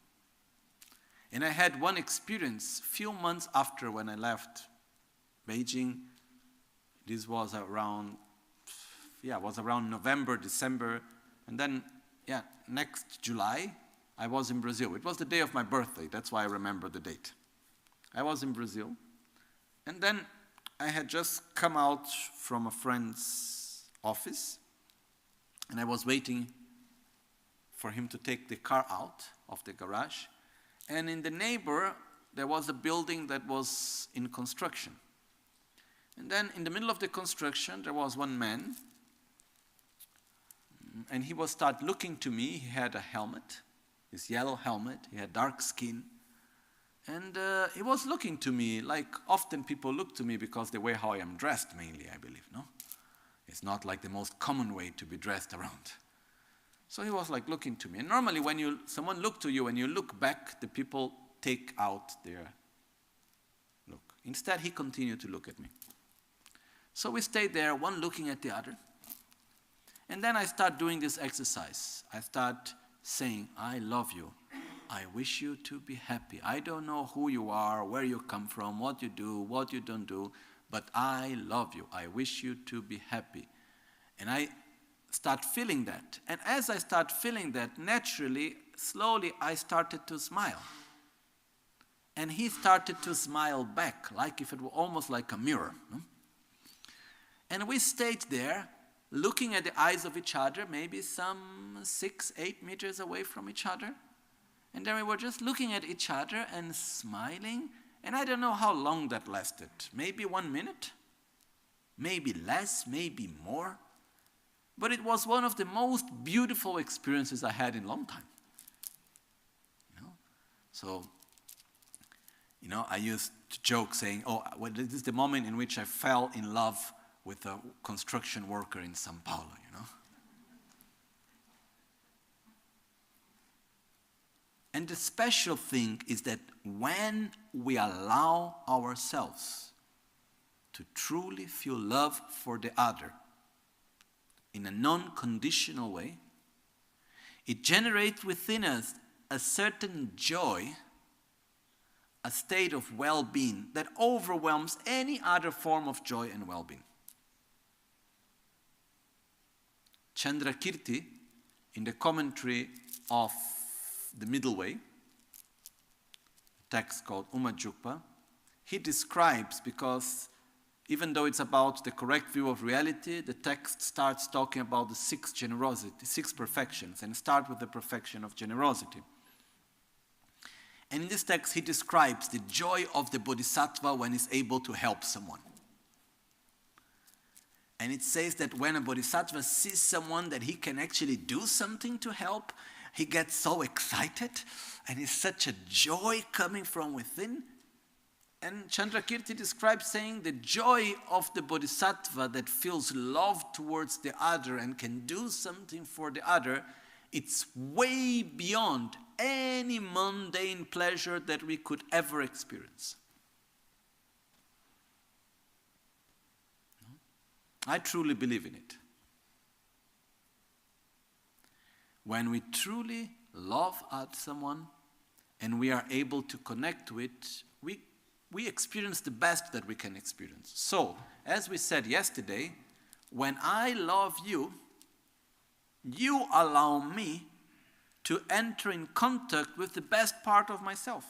And I had one experience a few months after when I left Beijing. This was around November, December. And then, next July, I was in Brazil. It was the day of my birthday. That's why I remember the date. I was in Brazil. And then I had just come out from a friend's office. And I was waiting for him to take the car out of the garage. And in the neighbor, there was a building that was in construction. And then in the middle of the construction, there was one man. And he was start looking to me. He had a helmet, this yellow helmet. He had dark skin. And he was looking to me like often people look to me because the way how I am dressed mainly, I believe, no? It's not like the most common way to be dressed around. So he was like looking to me. And normally when someone look to you and you look back, the people take out their look. Instead, he continued to look at me. So we stayed there, one looking at the other. And then I start doing this exercise. I start saying, I love you. I wish you to be happy. I don't know who you are, where you come from, what you do, what you don't do, but I love you. I wish you to be happy. And I start feeling that. And as I start feeling that, naturally, slowly, I started to smile. And he started to smile back, like if it were almost like a mirror. No? And we stayed there, looking at the eyes of each other, maybe some 6-8 meters away from each other. And then we were just looking at each other and smiling. And I don't know how long that lasted. Maybe 1 minute? Maybe less, maybe more. But it was one of the most beautiful experiences I had in a long time. So, I used to joke saying, well, this is the moment in which I fell in love with a construction worker in Sao Paulo, And the special thing is that when we allow ourselves to truly feel love for the other in a non-conditional way, it generates within us a certain joy, a state of well-being that overwhelms any other form of joy and well-being. Chandrakirti, in the commentary of the Middle Way, a text called Umajukpa, he describes, because even though it's about the correct view of reality, the text starts talking about the 6 perfections, and start with the perfection of generosity. And in this text, he describes the joy of the bodhisattva when he's able to help someone. And it says that when a bodhisattva sees someone that he can actually do something to help, he gets so excited, and it's such a joy coming from within. And Chandrakirti describes saying the joy of the bodhisattva that feels love towards the other and can do something for the other, it's way beyond any mundane pleasure that we could ever experience. I truly believe in it. When we truly love someone and we are able to connect to it, we experience the best that we can experience. So, as we said yesterday, when I love you, you allow me to enter in contact with the best part of myself.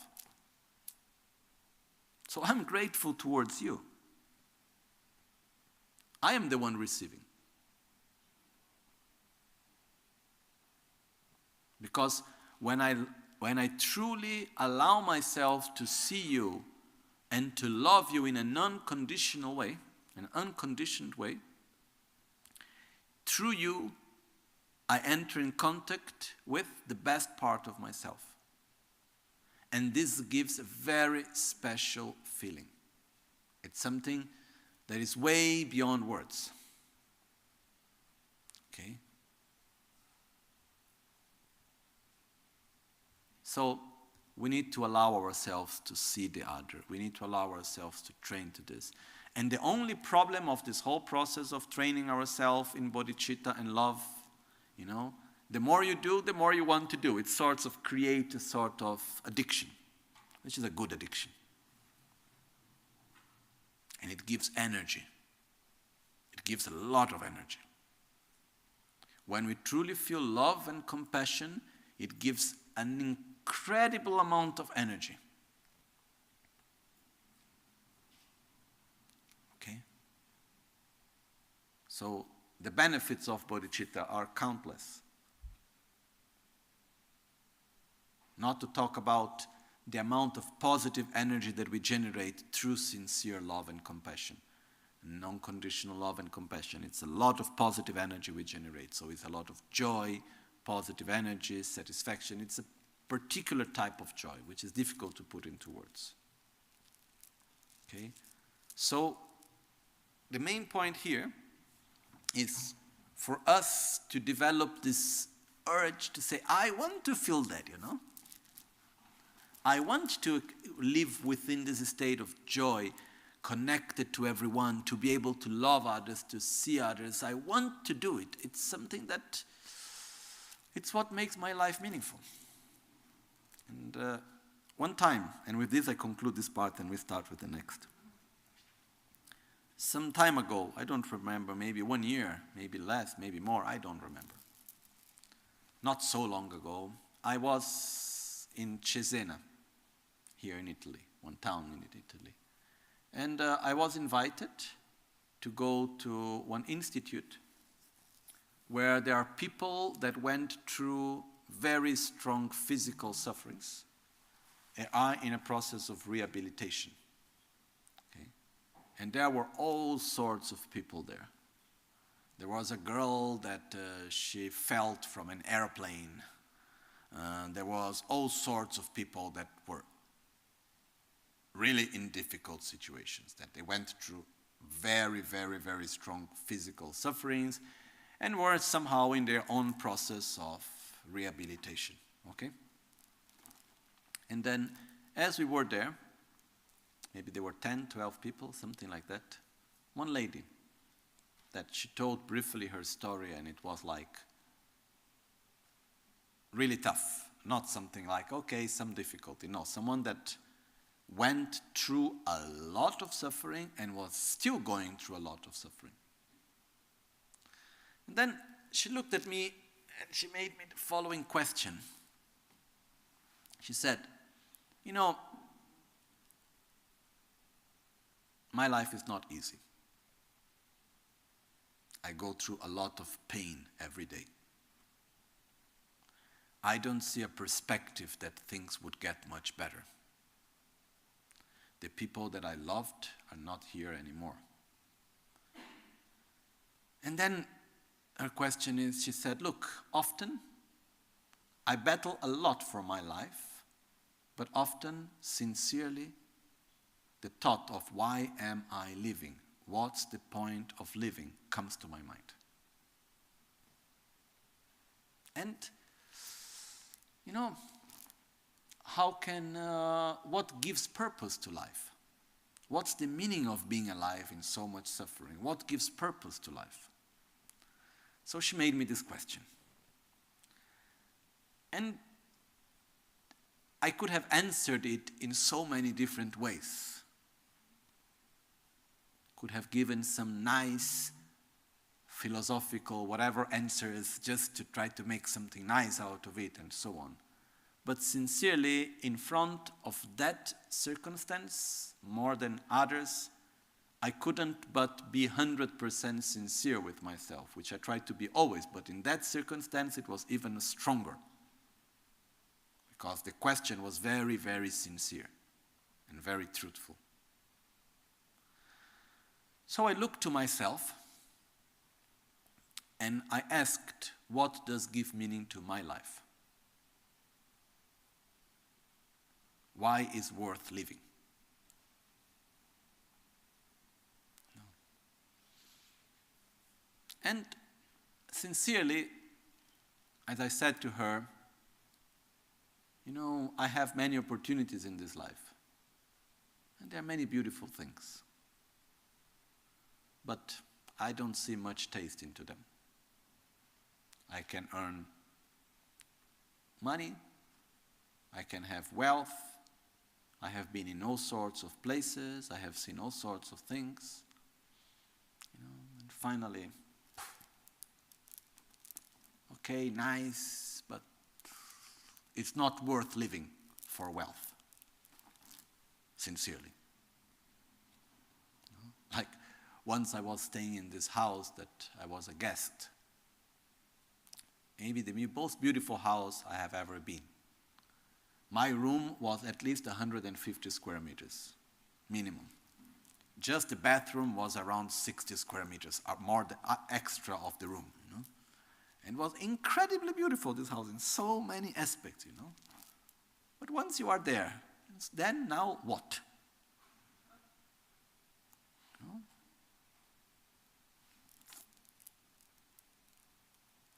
So I'm grateful towards you. I am the one receiving. Because when I truly allow myself to see you and to love you in a non-conditional way, an unconditioned way, through you, I enter in contact with the best part of myself. And this gives a very special feeling. It's something that is way beyond words. Okay? So, we need to allow ourselves to see the other. We need to allow ourselves to train to this. And the only problem of this whole process of training ourselves in bodhicitta and love, the more you do, the more you want to do. It sorts of creates a sort of addiction, which is a good addiction. And it gives energy. It gives a lot of energy. When we truly feel love and compassion, it gives an incredible amount of energy. Okay? So the benefits of bodhicitta are countless. Not to talk about the amount of positive energy that we generate through sincere love and compassion. Non-conditional love and compassion. It's a lot of positive energy we generate. So it's a lot of joy, positive energy, satisfaction. It's a particular type of joy, which is difficult to put into words. Okay? So, the main point here is for us to develop this urge to say, I want to feel that, I want to live within this state of joy, connected to everyone, to be able to love others, to see others. I want to do it. It's something that, it's what makes my life meaningful. And one time, and with this I conclude this part and we start with the next. Some time ago, I don't remember, maybe 1 year, maybe less, maybe more, I don't remember. Not so long ago, I was in Cesena, here in Italy, one town in Italy. And I was invited to go to one institute where there are people that went through very strong physical sufferings and are in a process of rehabilitation. Okay? And there were all sorts of people there. There was a girl that she fell from an airplane. There was all sorts of people that were really in difficult situations, that they went through very, very, very strong physical sufferings and were somehow in their own process of rehabilitation, okay? And then, as we were there, maybe there were 10, 12 people, something like that, one lady that she told briefly her story, and it was like really tough, not something like, okay, some difficulty, no, someone that went through a lot of suffering and was still going through a lot of suffering. And then she looked at me and she made me the following question. She said, my life is not easy. I go through a lot of pain every day. I don't see a perspective that things would get much better. The people that I loved are not here anymore. And then her question is, she said, look, often I battle a lot for my life, but often, sincerely, the thought of why am I living? What's the point of living comes to my mind. And, what gives purpose to life? What's the meaning of being alive in so much suffering? What gives purpose to life? So she made me this question. And I could have answered it in so many different ways. Could have given some nice, philosophical, whatever answers just to try to make something nice out of it and so on. But sincerely, in front of that circumstance, more than others, I couldn't but be 100% sincere with myself, which I try to be always, but in that circumstance it was even stronger. Because the question was very, very sincere and very truthful. So I looked to myself and I asked, what does give meaning to my life? Why is worth living? No. And sincerely, as I said to her, I have many opportunities in this life. And there are many beautiful things. But I don't see much taste into them. I can earn money. I can have wealth. I have been in all sorts of places. I have seen all sorts of things. And finally, okay, nice, but it's not worth living for wealth. Sincerely. Like, once I was staying in this house that I was a guest. Maybe the most beautiful house I have ever been. My room was at least 150 square meters, minimum. Just the bathroom was around 60 square meters, more than extra of the room. And it was incredibly beautiful, this house, in so many aspects, But once you are there, then now what? No?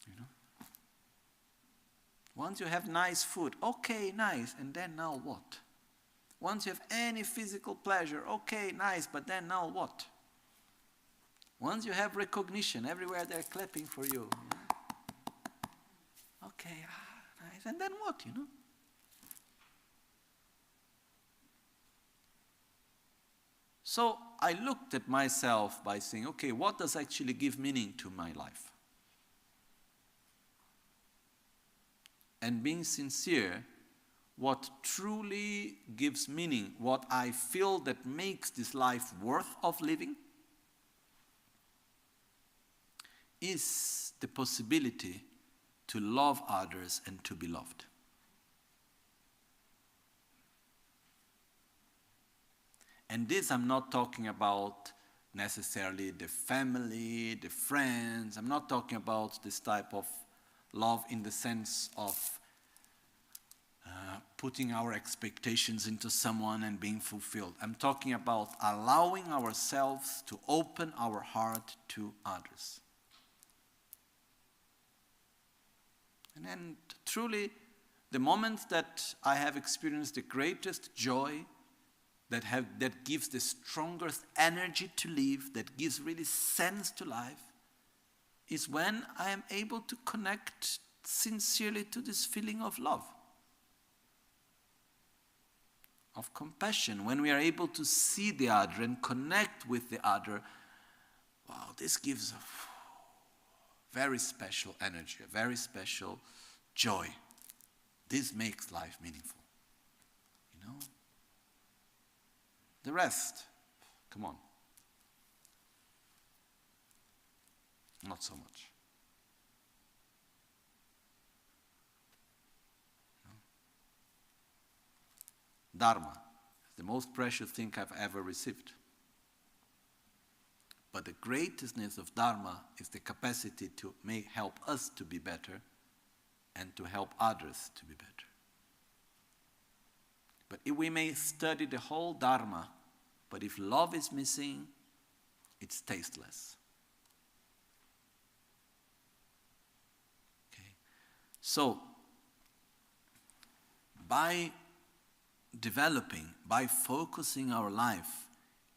You know? Once you have nice food, okay, nice, and then now what? Once you have any physical pleasure, okay, nice, but then now what? Once you have recognition, everywhere they're clapping for you. Okay, nice, and then what, you know? So I looked at myself by saying, okay, what does actually give meaning to my life? And being sincere, what truly gives meaning, what I feel that makes this life worth of living, is the possibility to love others and to be loved. And this I'm not talking about necessarily the family, the friends. I'm not talking about this type of love in the sense of putting our expectations into someone and being fulfilled. I'm talking about allowing ourselves to open our heart to others. And then truly, the moment that I have experienced the greatest joy, that gives the strongest energy to live, that gives really sense to life, is when I am able to connect sincerely to this feeling of love, of compassion. When we are able to see the other and connect with the other, wow, this gives a very special energy, a very special joy. This makes life meaningful, you know? The rest, come on. Not so much. No? Dharma is the most precious thing I've ever received. But the greatness of Dharma is the capacity to help us to be better and to help others to be better. But if we may study the whole Dharma, but if love is missing, it's tasteless. Okay. So, by developing, by focusing our life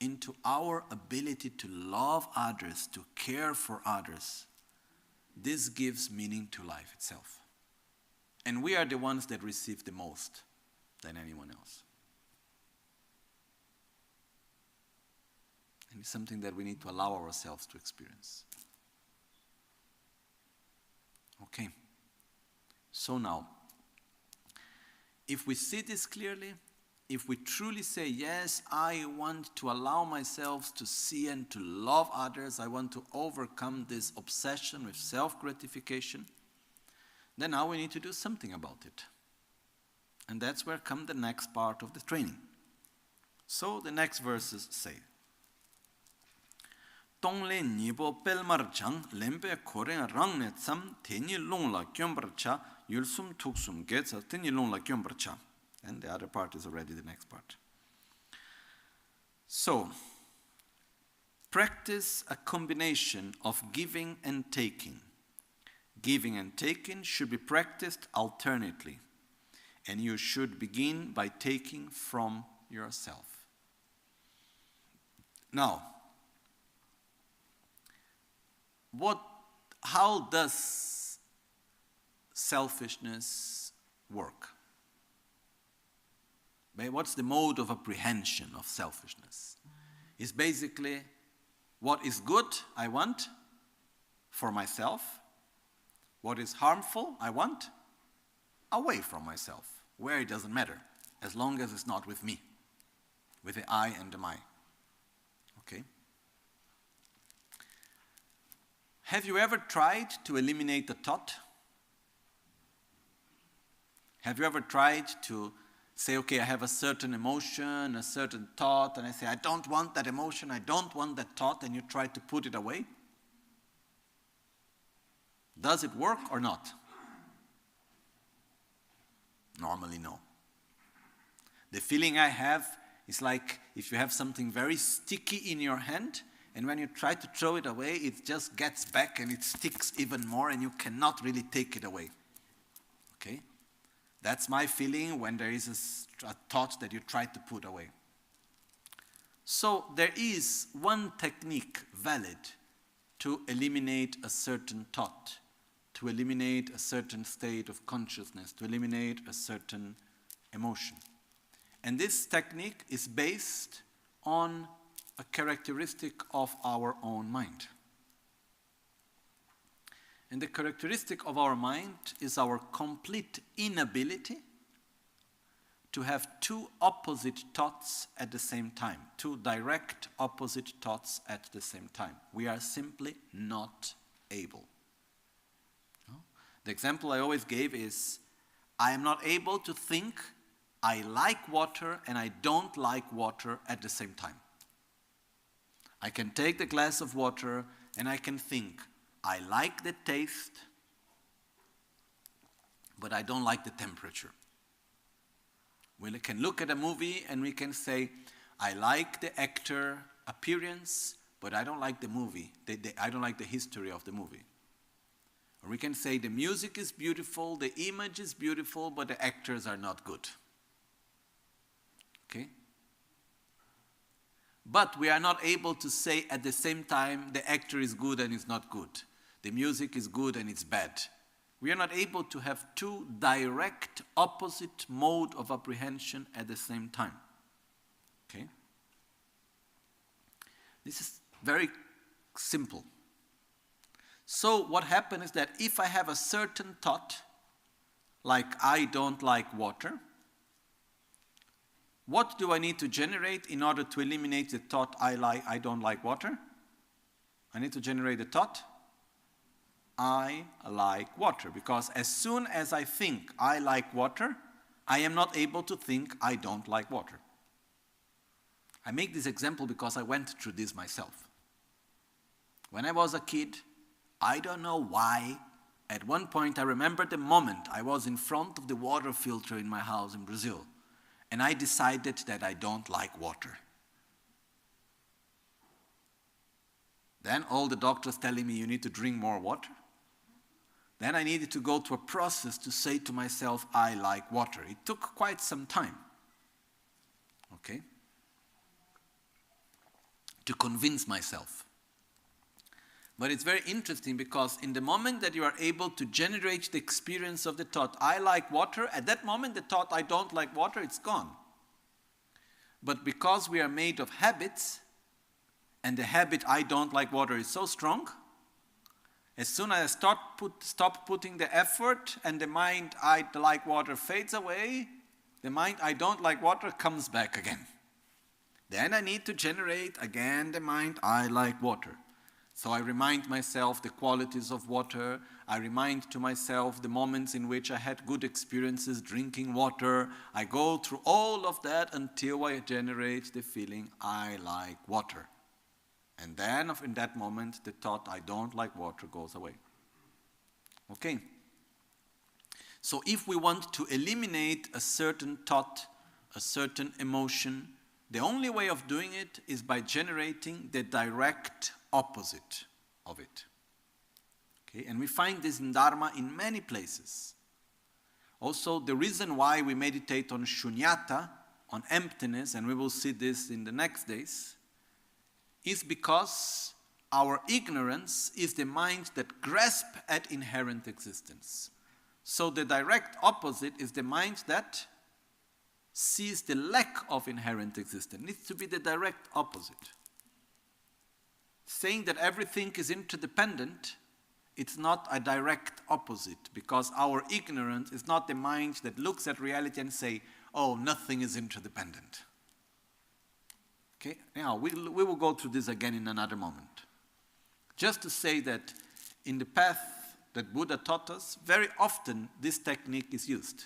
into our ability to love others, to care for others, this gives meaning to life itself. And we are the ones that receive the most than anyone else. And it's something that we need to allow ourselves to experience. Okay. So now, if we see this clearly, if we truly say, yes, I want to allow myself to see and to love others, I want to overcome this obsession with self-gratification, then now we need to do something about it. And that's where comes the next part of the training. So the next verses say, Tongle nibo pelmar chang lempe koren rangne tsam teni longla kyombarcha yulsum tuksum getsa teni longla kyombarcha. And the other part is already the next part. So, practice a combination of giving and taking. Giving and taking should be practiced alternately. And you should begin by taking from yourself. Now, how does selfishness work? What's the mode of apprehension of selfishness? It's basically what is good I want for myself, what is harmful I want away from myself, where it doesn't matter, as long as it's not with me, with the I and the my. Okay? Have you ever tried to eliminate the thought? Have you ever tried to say, okay, I have a certain emotion, a certain thought, and I say, I don't want that emotion, I don't want that thought, and you try to put it away? Does it work or not? Normally, no. The feeling I have is like if you have something very sticky in your hand, and when you try to throw it away, it just gets back and it sticks even more, and you cannot really take it away. Okay? That's my feeling when there is a thought that you try to put away. So there is one technique valid to eliminate a certain thought, to eliminate a certain state of consciousness, to eliminate a certain emotion. And this technique is based on a characteristic of our own mind. And the characteristic of our mind is our complete inability to have two opposite thoughts at the same time, two direct opposite thoughts at the same time. We are simply not able. The example I always gave is, I am not able to think I like water and I don't like water at the same time. I can take the glass of water and I can think, I like the taste, but I don't like the temperature. We can look at a movie and we can say, I like the actor appearance, but I don't like the movie. I don't like the history of the movie. Or we can say the music is beautiful, the image is beautiful, but the actors are not good. Okay? But we are not able to say at the same time the actor is good and is not good. The music is good and it's bad. We are not able to have two direct opposite mode of apprehension at the same time. Okay? This is very simple. So what happens is that if I have a certain thought, like I don't like water, what do I need to generate in order to eliminate the thought I don't like water? I need to generate the thought I like water, because as soon as I think I like water, I am not able to think I don't like water. I make this example because I went through this myself. When I was a kid, I don't know why, at one point I remember the moment I was in front of the water filter in my house in Brazil, and I decided that I don't like water. Then all the doctors telling me you need to drink more water. Then I needed to go through a process to say to myself, I like water. It took quite some time, okay, to convince myself. But it's very interesting because in the moment that you are able to generate the experience of the thought, I like water, at that moment the thought, I don't like water, it's gone. But because we are made of habits, and the habit, I don't like water, is so strong, as soon as I stop putting the effort and the mind, I like water, fades away, the mind, I don't like water, comes back again. Then I need to generate again the mind, I like water. So I remind myself the qualities of water. I remind to myself the moments in which I had good experiences drinking water. I go through all of that until I generate the feeling, I like water. And then in that moment, the thought, I don't like water, goes away. Okay? So if we want to eliminate a certain thought, a certain emotion, the only way of doing it is by generating the direct opposite of it. Okay? And we find this in Dharma in many places. Also, the reason why we meditate on shunyata, on emptiness, and we will see this in the next days, is because our ignorance is the mind that grasps at inherent existence. So the direct opposite is the mind that sees the lack of inherent existence. It needs to be the direct opposite. Saying that everything is interdependent, it's not a direct opposite, because our ignorance is not the mind that looks at reality and say, oh, nothing is interdependent. Okay, now we will go through this again in another moment. Just to say that in the path that Buddha taught us, very often this technique is used.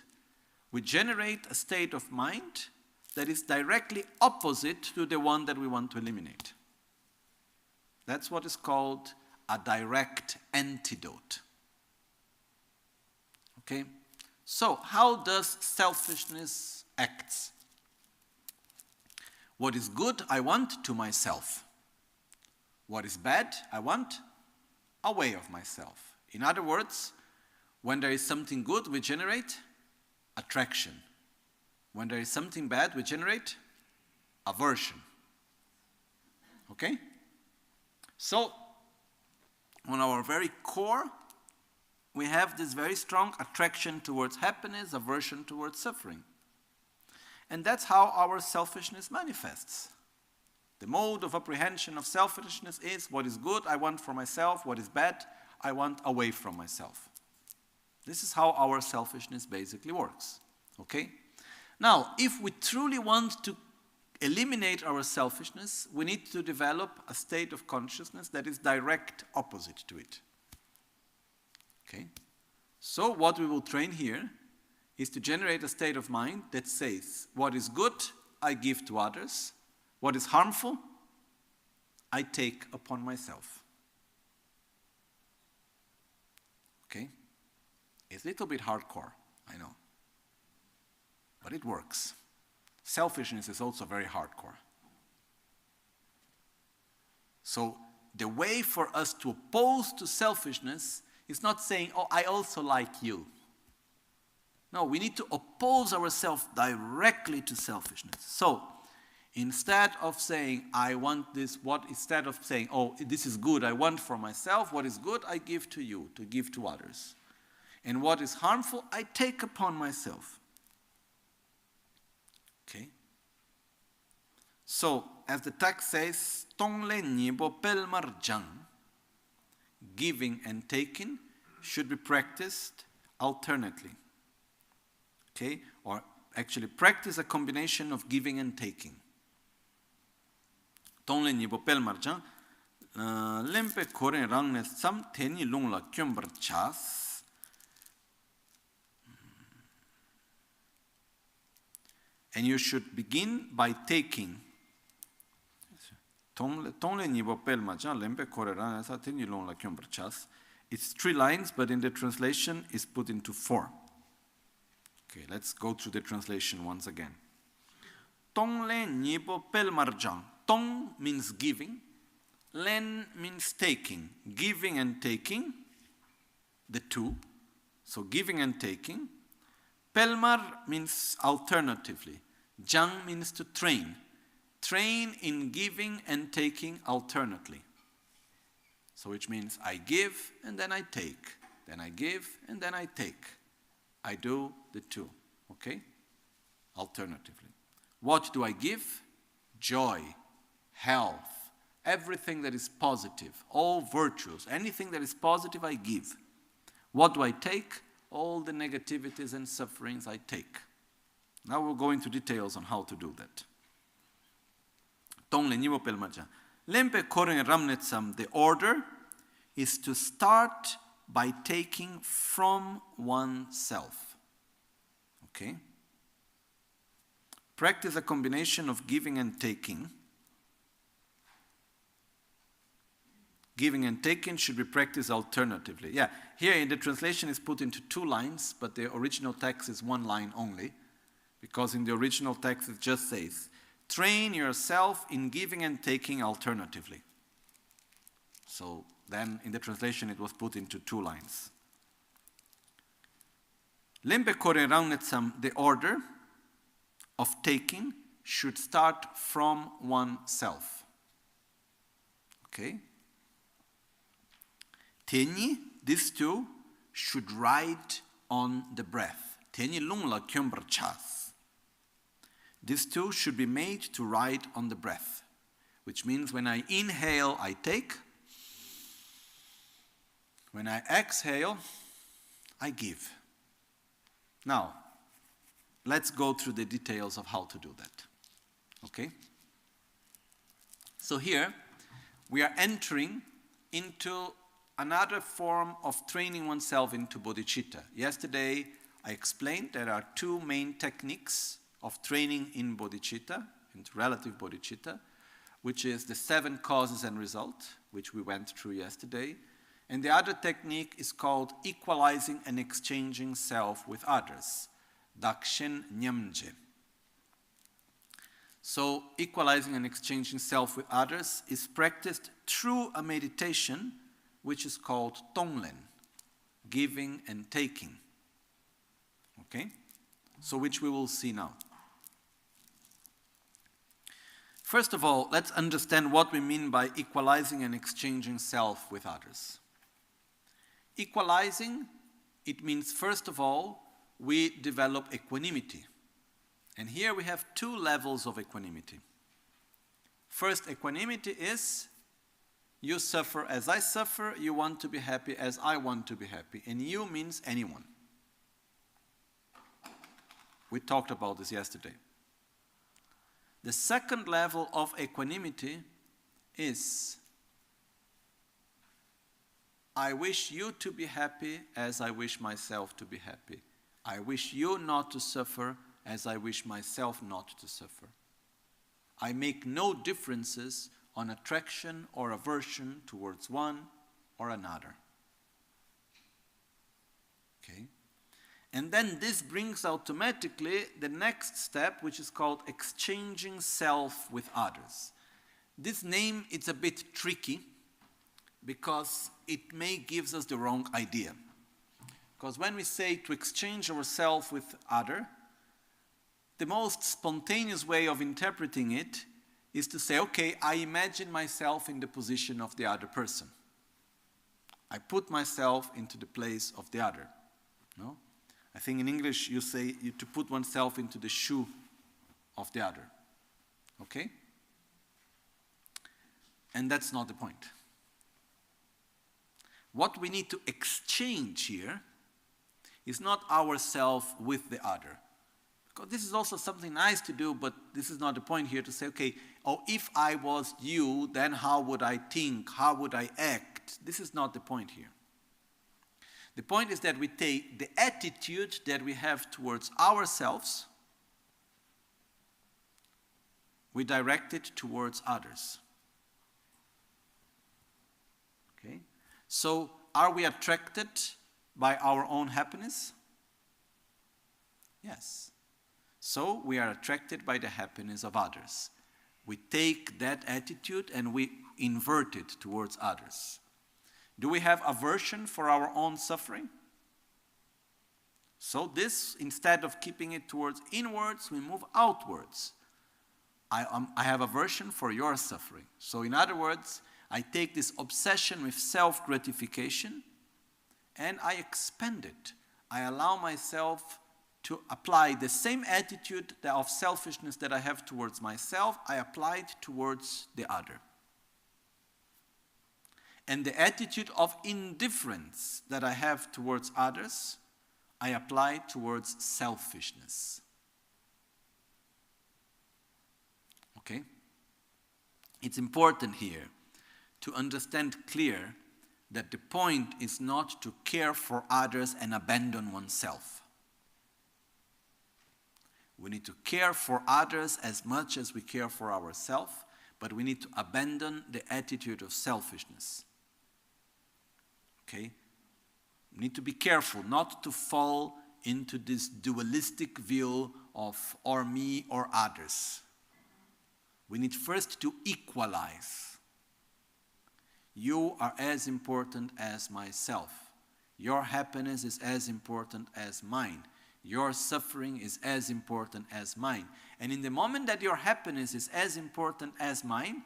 We generate a state of mind that is directly opposite to the one that we want to eliminate. That's what is called a direct antidote. Okay? So, how does selfishness act? What is good, I want to myself. What is bad, I want away of myself. In other words, when there is something good, we generate attraction. When there is something bad, we generate aversion. Okay? So, on our very core, we have this very strong attraction towards happiness, aversion towards suffering. And that's how our selfishness manifests. The mode of apprehension of selfishness is what is good, I want for myself, what is bad, I want away from myself. This is how our selfishness basically works. Okay? Now, if we truly want to eliminate our selfishness, we need to develop a state of consciousness that is direct opposite to it. Okay? So what we will train here is to generate a state of mind that says, what is good, I give to others. What is harmful, I take upon myself. Okay? It's a little bit hardcore, I know. But it works. Selfishness is also very hardcore. So the way for us to oppose to selfishness is not saying, oh, I also like you. No, we need to oppose ourselves directly to selfishness. So, instead of saying, I want this, instead of saying, oh, this is good, I want for myself, what is good, I give to you, to give to others. And what is harmful, I take upon myself. Okay? So, as the text says, Tongle Nibo Pelmarjang, giving and taking should be practiced alternately. Okay? Or actually practice a combination of giving and taking. Tongle Nibo Pelmarjang, Lempe Kore Rangne Sam Teni Lungla Kyumbar Chas. And you should begin by taking. It's 3 lines, but in the translation it's put into 4. Okay, let's go through the translation once again. Tongle nibo pelmarjang. Tong means giving. Len means taking. Giving and taking, the two. So giving and taking. Pelmar means alternatively. Jang means to train. Train in giving and taking alternately. So which means I give and then I take. Then I give and then I take. I do the two. Okay? Alternatively. What do I give? Joy, health, everything that is positive, all virtues, anything that is positive I give. What do I take? All the negativities and sufferings I take. Now we'll go into details on how to do that. The order is to start by taking from oneself. Okay? Practice a combination of giving and taking. Giving and taking should be practiced alternatively. Yeah, here in the translation is put into 2 lines, but the original text is 1 line only. Because in the original text it just says, train yourself in giving and taking alternatively. So then in the translation it was put into 2 lines. The order of taking should start from oneself. Okay? Tenyi, these two should ride on the breath. Tenyi lungla kyumbar chas. These two should be made to ride on the breath, which means when I inhale, I take. When I exhale, I give. Now, let's go through the details of how to do that. Okay? So here, we are entering into another form of training oneself into bodhicitta. Yesterday, I explained there are 2 main techniques of training in bodhicitta, in relative bodhicitta, which is the 7 causes and results, which we went through yesterday. And the other technique is called equalizing and exchanging self with others, Dakshin Nyamje. So equalizing and exchanging self with others is practiced through a meditation which is called Tonglen, giving and taking. Okay? So which we will see now. First of all, let's understand what we mean by equalizing and exchanging self with others. Equalizing, it means first of all, we develop equanimity. And here we have two levels of equanimity. First, equanimity is you suffer as I suffer, you want to be happy as I want to be happy. And you means anyone. We talked about this yesterday. The second level of equanimity is I wish you to be happy as I wish myself to be happy. I wish you not to suffer as I wish myself not to suffer. I make no differences on attraction or aversion towards one or another. Okay? And then this brings automatically the next step, which is called exchanging self with others. This name is a bit tricky because it may give us the wrong idea. Because when we say to exchange ourselves with other, the most spontaneous way of interpreting it is to say, okay, I imagine myself in the position of the other person. I put myself into the place of the other. No? I think in English you say to put oneself into the shoe of the other. Okay? And that's not the point. What we need to exchange here is not ourself with the other. Because this is also something nice to do, but this is not the point here to say, okay, oh, if I was you, then how would I think? How would I act? This is not the point here. The point is that we take the attitude that we have towards ourselves, we direct it towards others. Okay? So, are we attracted by our own happiness? Yes. So, we are attracted by the happiness of others. We take that attitude and we invert it towards others. Do we have aversion for our own suffering? So this, instead of keeping it towards inwards, we move outwards. I have aversion for your suffering. So in other words, I take this obsession with self-gratification and I expand it. I allow myself to apply the same attitude of selfishness that I have towards myself, I apply it towards the other. And the attitude of indifference that I have towards others, I apply towards selfishness. Okay? It's important here to understand clear that the point is not to care for others and abandon oneself. We need to care for others as much as we care for ourselves, but we need to abandon the attitude of selfishness. Okay? We need to be careful not to fall into this dualistic view of or me or others. We need first to equalize. You are as important as myself. Your happiness is as important as mine. Your suffering is as important as mine. And in the moment that your happiness is as important as mine,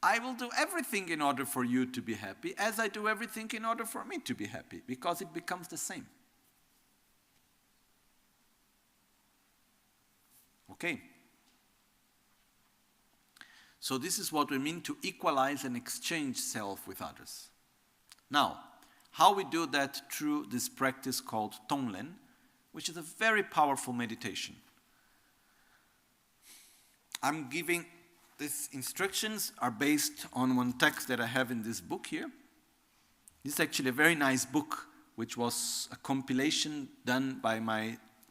I will do everything in order for you to be happy, as I do everything in order for me to be happy, because it becomes the same. Okay? So this is what we mean to equalize and exchange self with others. Now, how we do that through this practice called Tonglen, which is a very powerful meditation. I'm giving these instructions are based on one text that I have in this book here. This is actually a very nice book, which was a compilation done by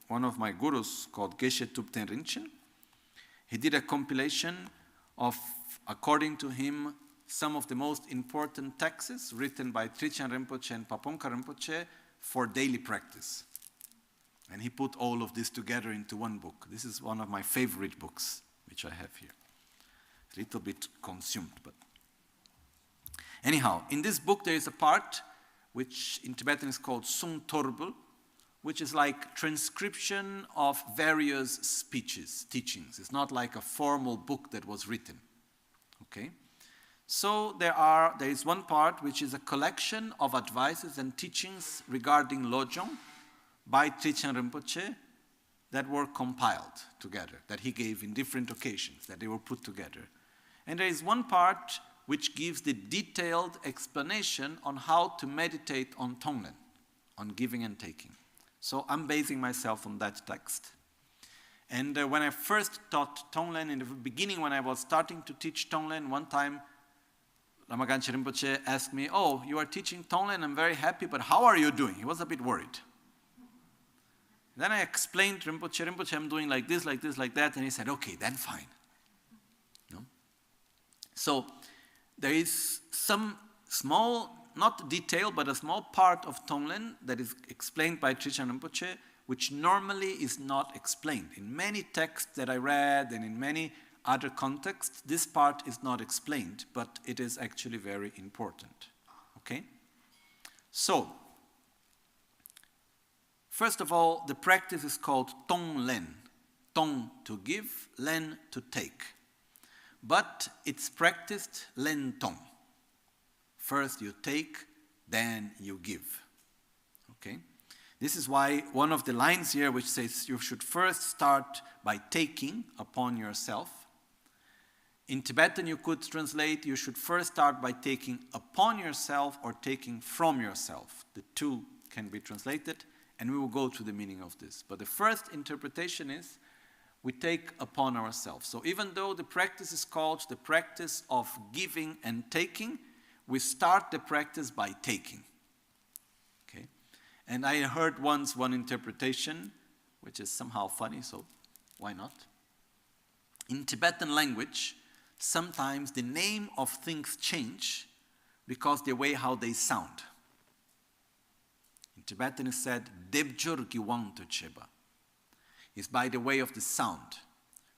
one of my gurus called Geshe Rinpoche. He did a compilation of, according to him, some of the most important texts written by Trichan Rinpoche and Paponka Rinpoche for daily practice. And he put all of this together into one book. This is one of my favorite books, which I have here. A little bit consumed, but anyhow, in this book there is a part which in Tibetan is called Sung Torbul, which is like transcription of various speeches, teachings. It's not like a formal book that was written. Okay? So there is one part which is a collection of advices and teachings regarding Lojong by Trijang Rinpoche that were compiled together, that he gave in different occasions, that they were put together. And there is one part which gives the detailed explanation on how to meditate on Tonglen, on giving and taking. So I'm basing myself on that text. And when I first taught Tonglen, in the beginning when I was starting to teach Tonglen, one time Lama Ganchen Rinpoche asked me, "Oh, you are teaching Tonglen, I'm very happy, but how are you doing?" He was a bit worried. Then I explained to Rinpoche, I'm doing like this, like this, like that, and he said, "Okay, then fine." No? So there is some small, not detail, but a small part of Tonglen that is explained by Trijang Rinpoche, which normally is not explained. In many texts that I read and in many other contexts, this part is not explained, but it is actually very important. Okay? So, first of all, the practice is called Tonglen. Tong to give, Len to take. But it's practiced Len Tong. First you take, then you give. Okay? This is why one of the lines here which says you should first start by taking upon yourself. In Tibetan you could translate you should first start by taking upon yourself or taking from yourself. The two can be translated and we will go to the meaning of this. But the first interpretation is we take upon ourselves. So even though the practice is called the practice of giving and taking, we start the practice by taking. Okay? And I heard once one interpretation, which is somehow funny, so why not? In Tibetan language, sometimes the name of things change because the way how they sound. In Tibetan is said, Debjur Giwang to Cheba. It's by the way of the sound.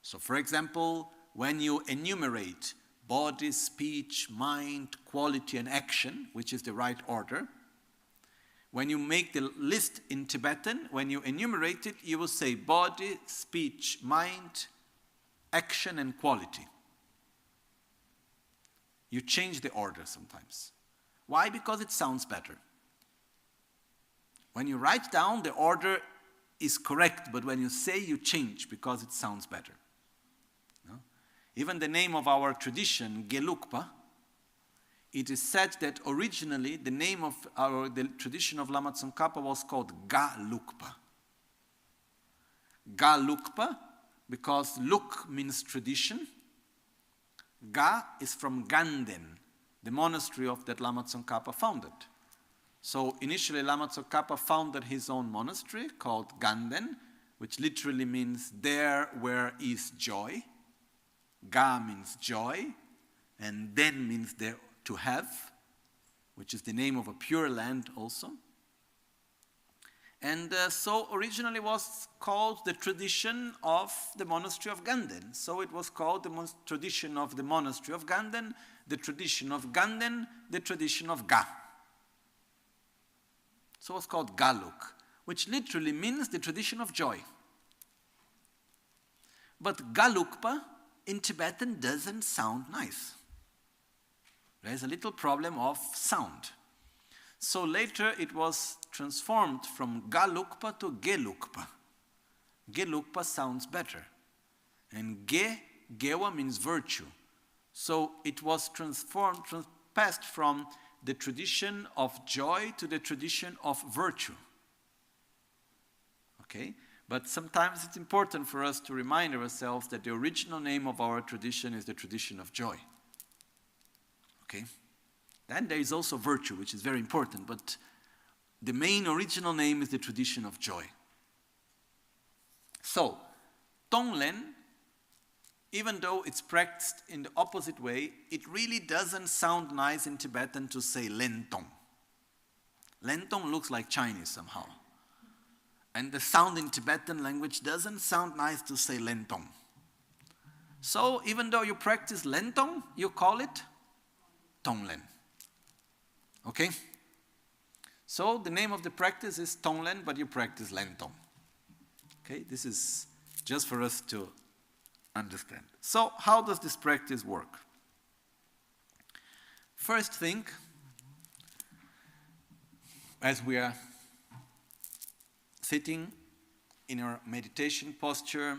So for example, when you enumerate body, speech, mind, quality, and action, which is the right order. When you make the list in Tibetan, when you enumerate it, you will say body, speech, mind, action, and quality. You change the order sometimes. Why? Because it sounds better. When you write down, the order is correct, but when you say, you change because it sounds better. Even the name of our tradition, Gelugpa, it is said that originally the name of the tradition of Lama Tsongkhapa was called Galugpa. Galugpa, because Luk means tradition. Ga is from Ganden, the monastery of that Lama Tsongkhapa founded. So initially Lama Tsongkhapa founded his own monastery called Ganden, which literally means there where is joy. Ga means joy, and Den means there to have, which is the name of a pure land also. And so originally was called the tradition of the monastery of Ganden. So it was called the tradition of the monastery of Ganden, the tradition of Ganden, the tradition of Ga. So it's called Galuk, which literally means the tradition of joy. But Galukpa in Tibetan doesn't sound nice. There's a little problem of sound. So later it was transformed from Galukpa to Gelugpa. Gelugpa sounds better. And Gewa means virtue. So it was passed from the tradition of joy to the tradition of virtue. Okay? But sometimes it's important for us to remind ourselves that the original name of our tradition is the tradition of joy. Okay? Then there is also virtue, which is very important, but the main original name is the tradition of joy. So, Tonglen, even though it's practiced in the opposite way, it really doesn't sound nice in Tibetan to say Lentong. Lentong looks like Chinese somehow. And the sound in Tibetan language doesn't sound nice to say Lentong. So even though you practice Lentong, you call it Tonglen. Okay? So the name of the practice is Tonglen, but you practice Lentong. Okay? This is just for us to understand. So how does this practice work? First thing, as we are sitting in our meditation posture,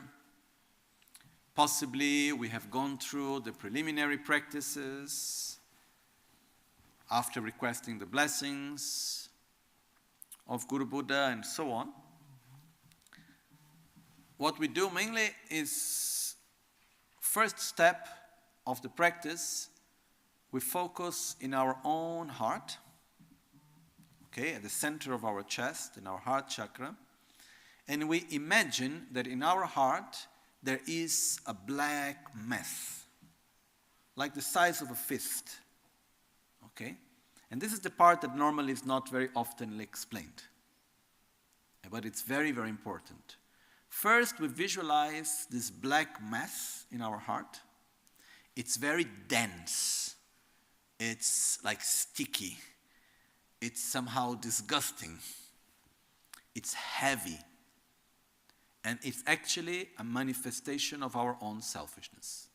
possibly we have gone through the preliminary practices after requesting the blessings of Guru Buddha and so on. What we do mainly is, first step of the practice, we focus in our own heart, okay, at the center of our chest, in our heart chakra, and we imagine that in our heart there is a black mass, like the size of a fist, okay? And this is the part that normally is not very often explained, but it's very, very important. First, we visualize this black mass in our heart. It's very dense. It's like sticky. It's somehow disgusting. It's heavy. And it's actually a manifestation of our own selfishness.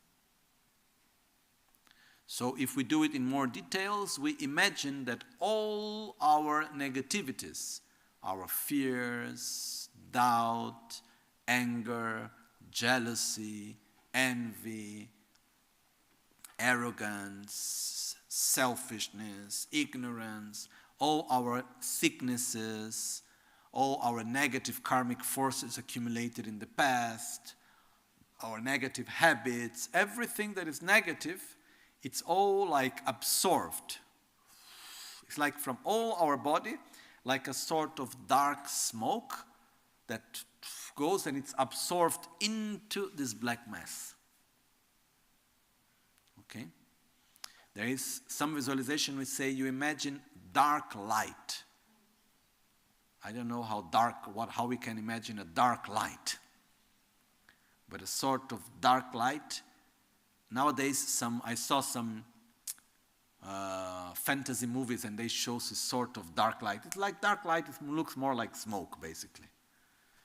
So if we do it in more details, we imagine that all our negativities, our fears, doubt, anger, jealousy, envy, arrogance, selfishness, ignorance, all our sicknesses, all our negative karmic forces accumulated in the past, our negative habits, everything that is negative, it's all like absorbed. It's like from all our body, like a sort of dark smoke that goes and it's absorbed into this black mass. Okay? There is some visualization we say you imagine dark light. I don't know how we can imagine a dark light. But a sort of dark light. Nowadays I saw some fantasy movies and they show a sort of dark light. It's like dark light, it looks more like smoke basically.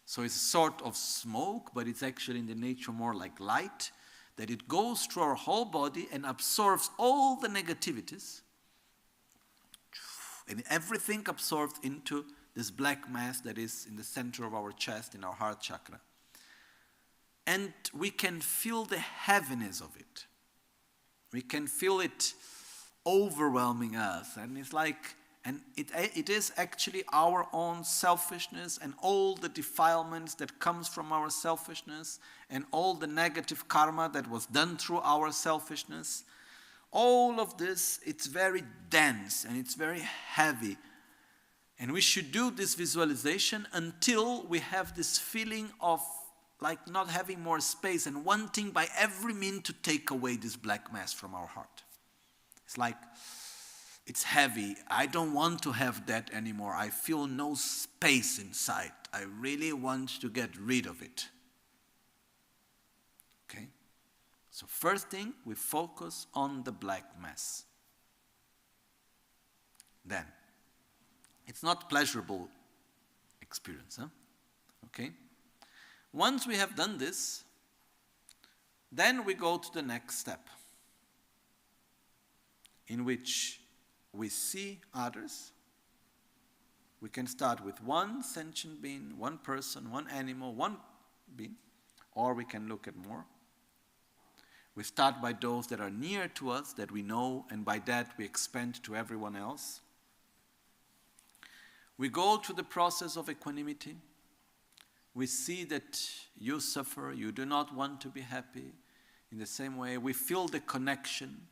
So it's a sort of smoke, but it's actually in the nature more like light, that it goes through our whole body and absorbs all the negativities, and everything absorbed into this black mass that is in the center of our chest, in our heart chakra. And we can feel the heaviness of it. We can feel it overwhelming us, and it's like, and it is actually our own selfishness and all the defilements that comes from our selfishness and all the negative karma that was done through our selfishness. All of this, it's very dense and it's very heavy. And we should do this visualization until we have this feeling of like not having more space and wanting by every means to take away this black mass from our heart. It's like, it's heavy. I don't want to have that anymore. I feel no space inside. I really want to get rid of it. Okay? So first thing, we focus on the black mass. Then, it's not pleasurable experience, huh? Okay? Once we have done this, then we go to the next step, in which we see others. We can start with one sentient being, one person, one animal, one being, or we can look at more. We start by those that are near to us, that we know, and by that we expand to everyone else. We go through the process of equanimity. We see that you suffer, you do not want to be happy. In the same way, we feel the connection.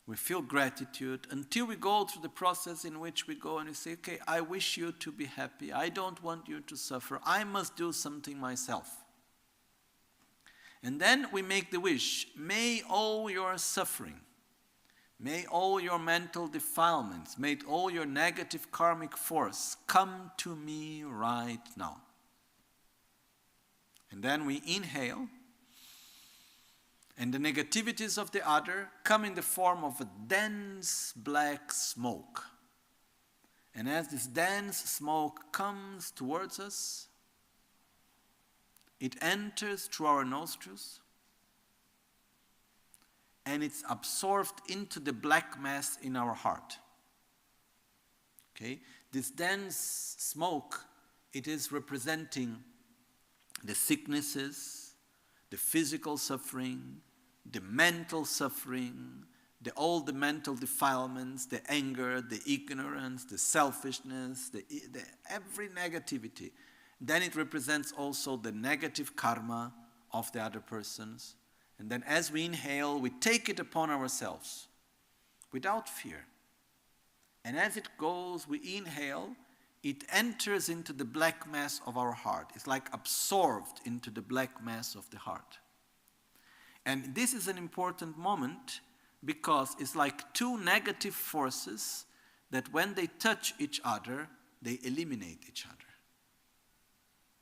We feel gratitude until we go through the process in which we go and we say, okay, I wish you to be happy. I don't want you to suffer. I must do something myself. And then we make the wish, may all your suffering, may all your mental defilements, may all your negative karmic force come to me right now. And then we inhale And the negativities of the other come in the form of a dense black smoke. And as this dense smoke comes towards us, it enters through our nostrils and it's absorbed into the black mass in our heart. Okay? This dense smoke, it is representing the sicknesses, the physical suffering, the mental suffering, all the mental defilements, the anger, the ignorance, the selfishness, the every negativity. Then it represents also the negative karma of the other persons. And then as we inhale, we take it upon ourselves without fear. And as it goes, we inhale, it enters into the black mass of our heart. It's like absorbed into the black mass of the heart. And this is an important moment because it's like two negative forces that when they touch each other, they eliminate each other.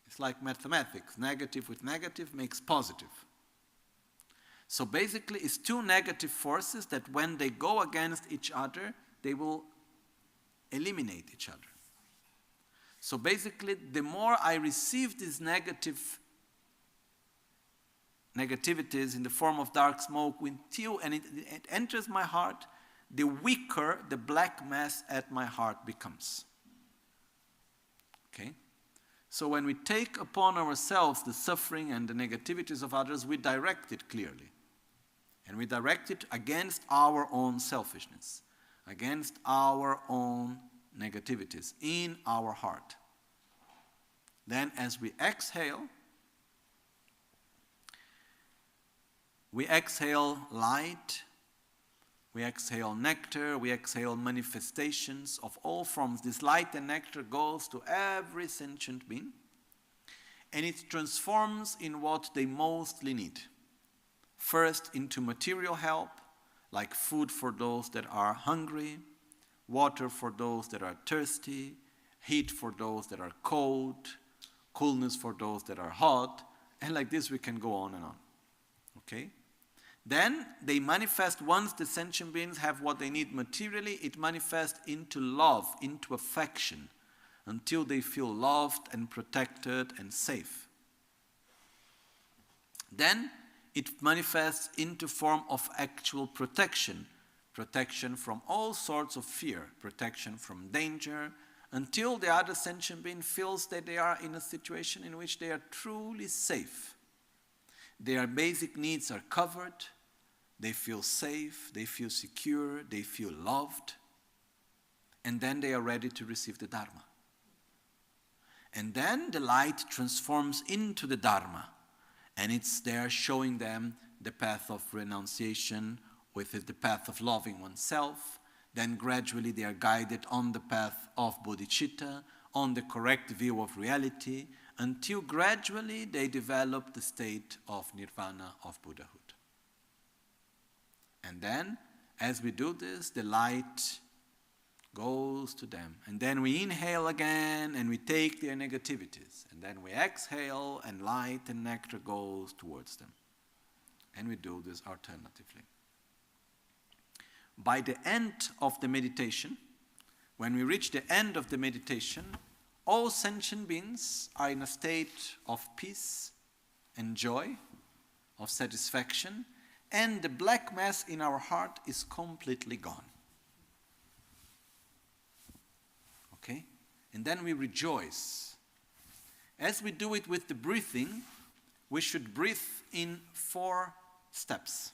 It's like mathematics. Negative with negative makes positive. So basically, it's two negative forces that when they go against each other, they will eliminate each other. So basically, the more I receive these negativities in the form of dark smoke, and it enters my heart, the weaker the black mass at my heart becomes. Okay? So when we take upon ourselves the suffering and the negativities of others, we direct it clearly. And we direct it against our own selfishness, against our own negativities in our heart. Then as we exhale light, we exhale nectar, we exhale manifestations of all forms. This light and nectar goes to every sentient being, and it transforms in what they mostly need. First, into material help, like food for those that are hungry, water for those that are thirsty, heat for those that are cold, coolness for those that are hot, and like this we can go on and on. Okay? Then they manifest, once the sentient beings have what they need materially, it manifests into love, into affection, until they feel loved and protected and safe. Then it manifests into form of actual protection, protection from all sorts of fear, protection from danger, until the other sentient being feels that they are in a situation in which they are truly safe. Their basic needs are covered, they feel safe, they feel secure, they feel loved, and then they are ready to receive the Dharma. And then the light transforms into the Dharma, and it's there showing them the path of renunciation, with it the path of loving oneself. Then gradually they are guided on the path of bodhichitta, on the correct view of reality, until gradually they develop the state of nirvana, of Buddhahood. And then, as we do this, the light goes to them. And then we inhale again, and we take their negativities. And then we exhale, and light and nectar goes towards them. And we do this alternatively. By the end of the meditation, when we reach the end of the meditation, all sentient beings are in a state of peace and joy, of satisfaction, and the black mass in our heart is completely gone. Okay? And then we rejoice. As we do it with the breathing, we should breathe in 4 steps,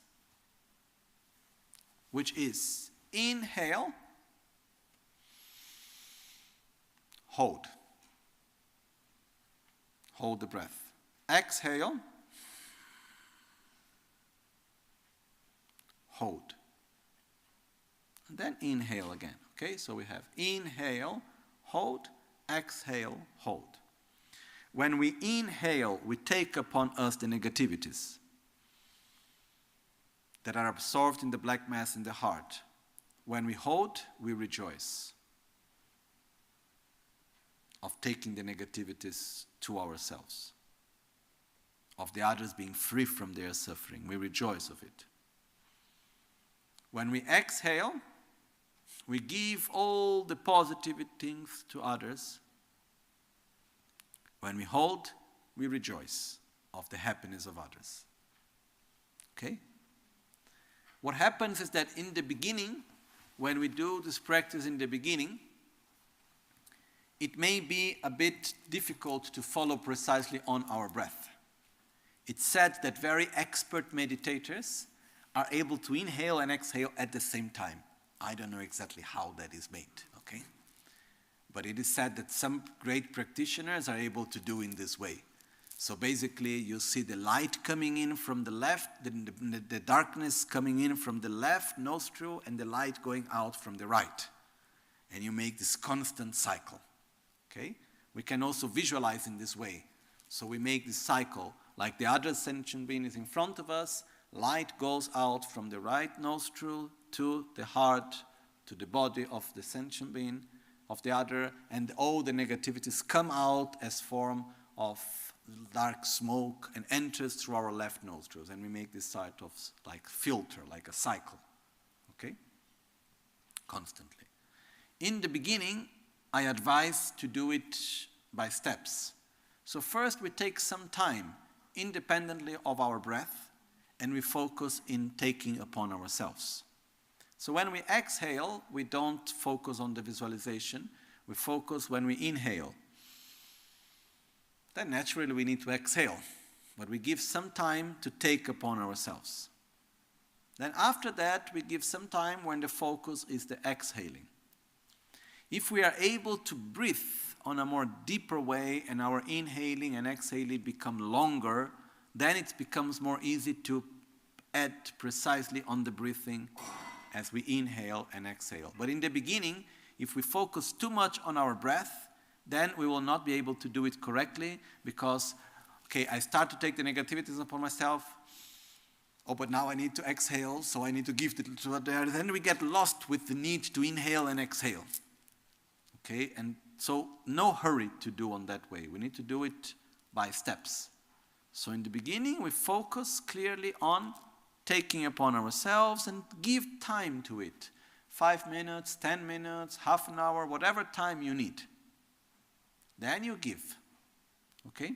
which is inhale, hold the breath. Exhale, hold. And then inhale again. Okay, so we have inhale, hold, exhale, hold. When we inhale, we take upon us the negativities that are absorbed in the black mass in the heart. When we hold, we rejoice of taking the negativities to ourselves. of the others being free from their suffering. We rejoice of it. When we exhale, we give all the positive things to others. When we hold, we rejoice of the happiness of others. Okay? What happens is that in the beginning, when we do this practice in the beginning, it may be a bit difficult to follow precisely on our breath. It's said that very expert meditators are able to inhale and exhale at the same time. I don't know exactly how that is made, okay? But it is said that some great practitioners are able to do in this way. So basically, you see the light coming in from the left, the darkness coming in from the left nostril, and the light going out from the right. And you make this constant cycle, okay? We can also visualize in this way. So we make this cycle, like the other sentient being is in front of us, light goes out from the right nostril to the heart, to the body of the sentient being, of the other, and all the negativities come out as form of dark smoke and enters through our left nostrils, and we make this sort of like filter, like a cycle, okay? Constantly. In the beginning, I advise to do it by steps. So first we take some time independently of our breath, and we focus in taking upon ourselves. So when we exhale, we don't focus on the visualization, we focus when we inhale. Then naturally we need to exhale, but we give some time to take upon ourselves. Then after that, we give some time when the focus is the exhaling. If we are able to breathe on a more deeper way and our inhaling and exhaling become longer, then it becomes more easy to add precisely on the breathing as we inhale and exhale. But in the beginning, if we focus too much on our breath, then we will not be able to do it correctly because, okay, I start to take the negativities upon myself. Oh, but now I need to exhale, so I need to give it to there. Then we get lost with the need to inhale and exhale. Okay, and so no hurry to do on that way. We need to do it by steps. So in the beginning, we focus clearly on taking upon ourselves and give time to it. 5 minutes, 10 minutes, half an hour, whatever time you need. Then you give. Okay?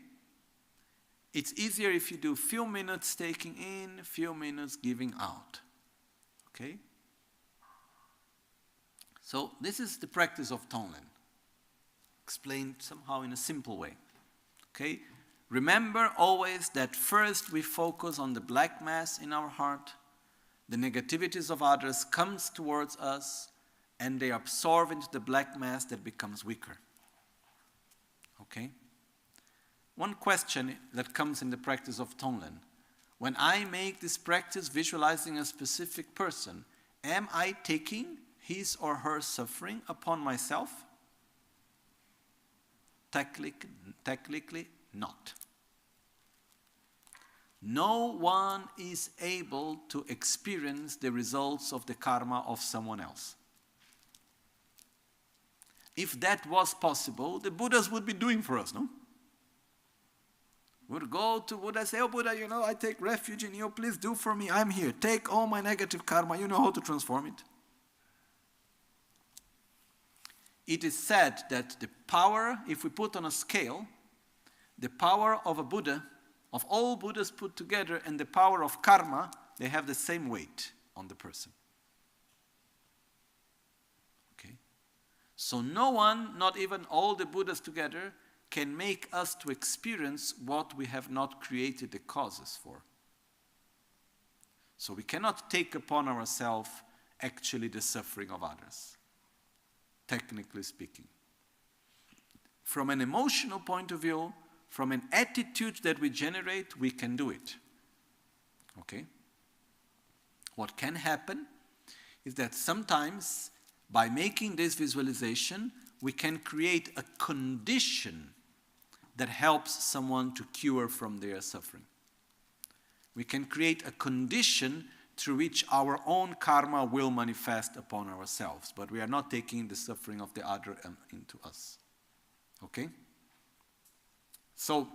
It's easier if you do few minutes taking in, few minutes giving out. Okay? So this is the practice of Tonglen. Explained somehow in a simple way. Okay? Remember always that first we focus on the black mass in our heart. The negativities of others comes towards us and they absorb into the black mass that becomes weaker. Okay? One question that comes in the practice of Tonglen. When I make this practice visualizing a specific person, am I taking his or her suffering upon myself? Technically, not. No one is able to experience the results of the karma of someone else. If that was possible, the Buddhas would be doing for us, no? Would go to Buddha and say, oh Buddha, I take refuge in you, please do for me, I'm here. Take all my negative karma, you know how to transform it. It is said that the power, if we put on a scale, the power of a Buddha, of all Buddhas put together, and the power of karma, they have the same weight on the person. Okay? So no one, not even all the Buddhas together, can make us to experience what we have not created the causes for. So we cannot take upon ourselves actually the suffering of others, technically speaking. From an emotional point of view, from an attitude that we generate, we can do it. Okay? What can happen is that sometimes, by making this visualization, we can create a condition that helps someone to cure from their suffering. We can create a condition through which our own karma will manifest upon ourselves, but we are not taking the suffering of the other into us. Okay? So,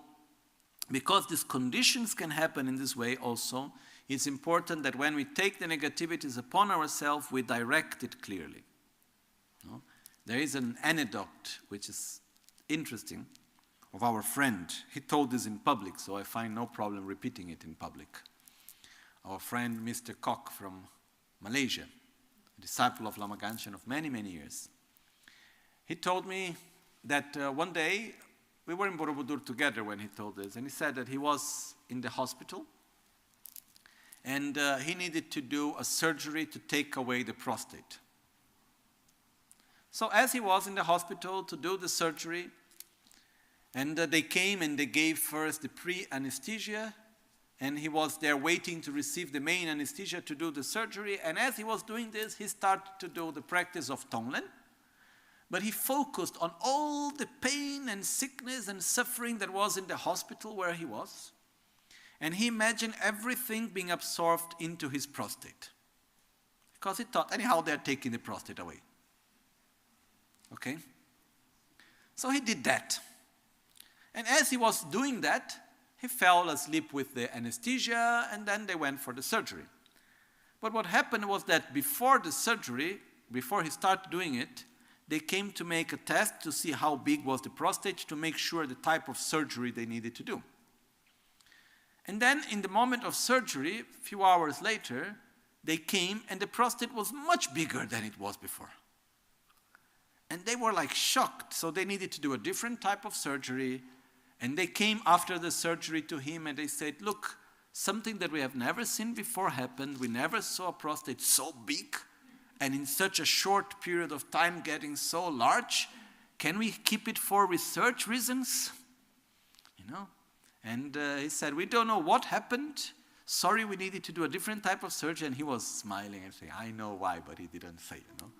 because these conditions can happen in this way also, it's important that when we take the negativities upon ourselves, we direct it clearly. No? There is an anecdote which is interesting of our friend. He told this in public, so I find no problem repeating it in public. Our friend Mr. Kok from Malaysia, a disciple of Lama Ganchen of many, many years. He told me that one day, we were in Borobudur together when he told this, and he said that he was in the hospital, and he needed to do a surgery to take away the prostate. So as he was in the hospital to do the surgery, and they came and they gave first the pre-anesthesia, and he was there waiting to receive the main anesthesia to do the surgery, and as he was doing this, he started to do the practice of Tonglen, but he focused on all the pain and sickness and suffering that was in the hospital where he was, and he imagined everything being absorbed into his prostate, because he thought, anyhow, they're taking the prostate away. Okay? So he did that. And as he was doing that, he fell asleep with the anesthesia, and then they went for the surgery. But what happened was that before the surgery, before he started doing it, they came to make a test to see how big was the prostate, to make sure the type of surgery they needed to do. And then in the moment of surgery, a few hours later, they came and the prostate was much bigger than it was before. And they were like shocked, so they needed to do a different type of surgery. And they came after the surgery to him and they said, look, something that we have never seen before happened. We never saw a prostate so big and in such a short period of time getting so large. Can we keep it for research reasons? You know? And he said, we don't know what happened. Sorry, we needed to do a different type of surgery. And he was smiling and saying, I know why, but he didn't say, you know.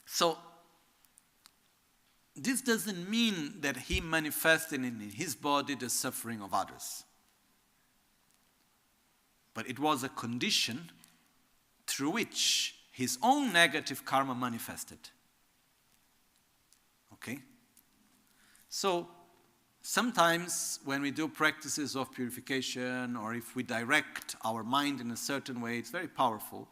So, this doesn't mean that he manifested in his body the suffering of others. But it was a condition through which his own negative karma manifested. Okay? So, sometimes when we do practices of purification, or if we direct our mind in a certain way, it's very powerful.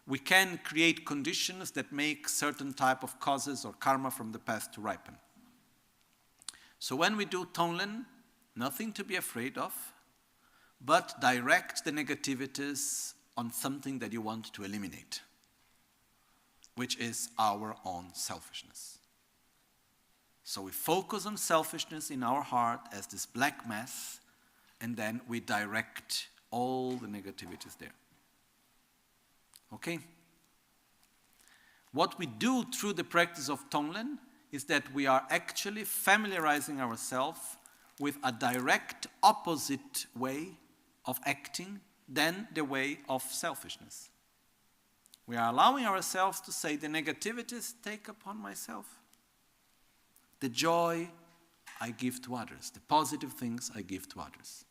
We can create conditions that make certain type of causes or karma from the past to ripen. So when we do Tonglen, nothing to be afraid of, but direct the negativities on something that you want to eliminate, which is our own selfishness. So we focus on selfishness in our heart as this black mass, and then we direct all the negativities there. Okay? What we do through the practice of Tonglen is that we are actually familiarizing ourselves with a direct opposite way of acting than the way of selfishness. We are allowing ourselves to say, the negativities take upon myself. The joy I give to others. The positive things I give to others.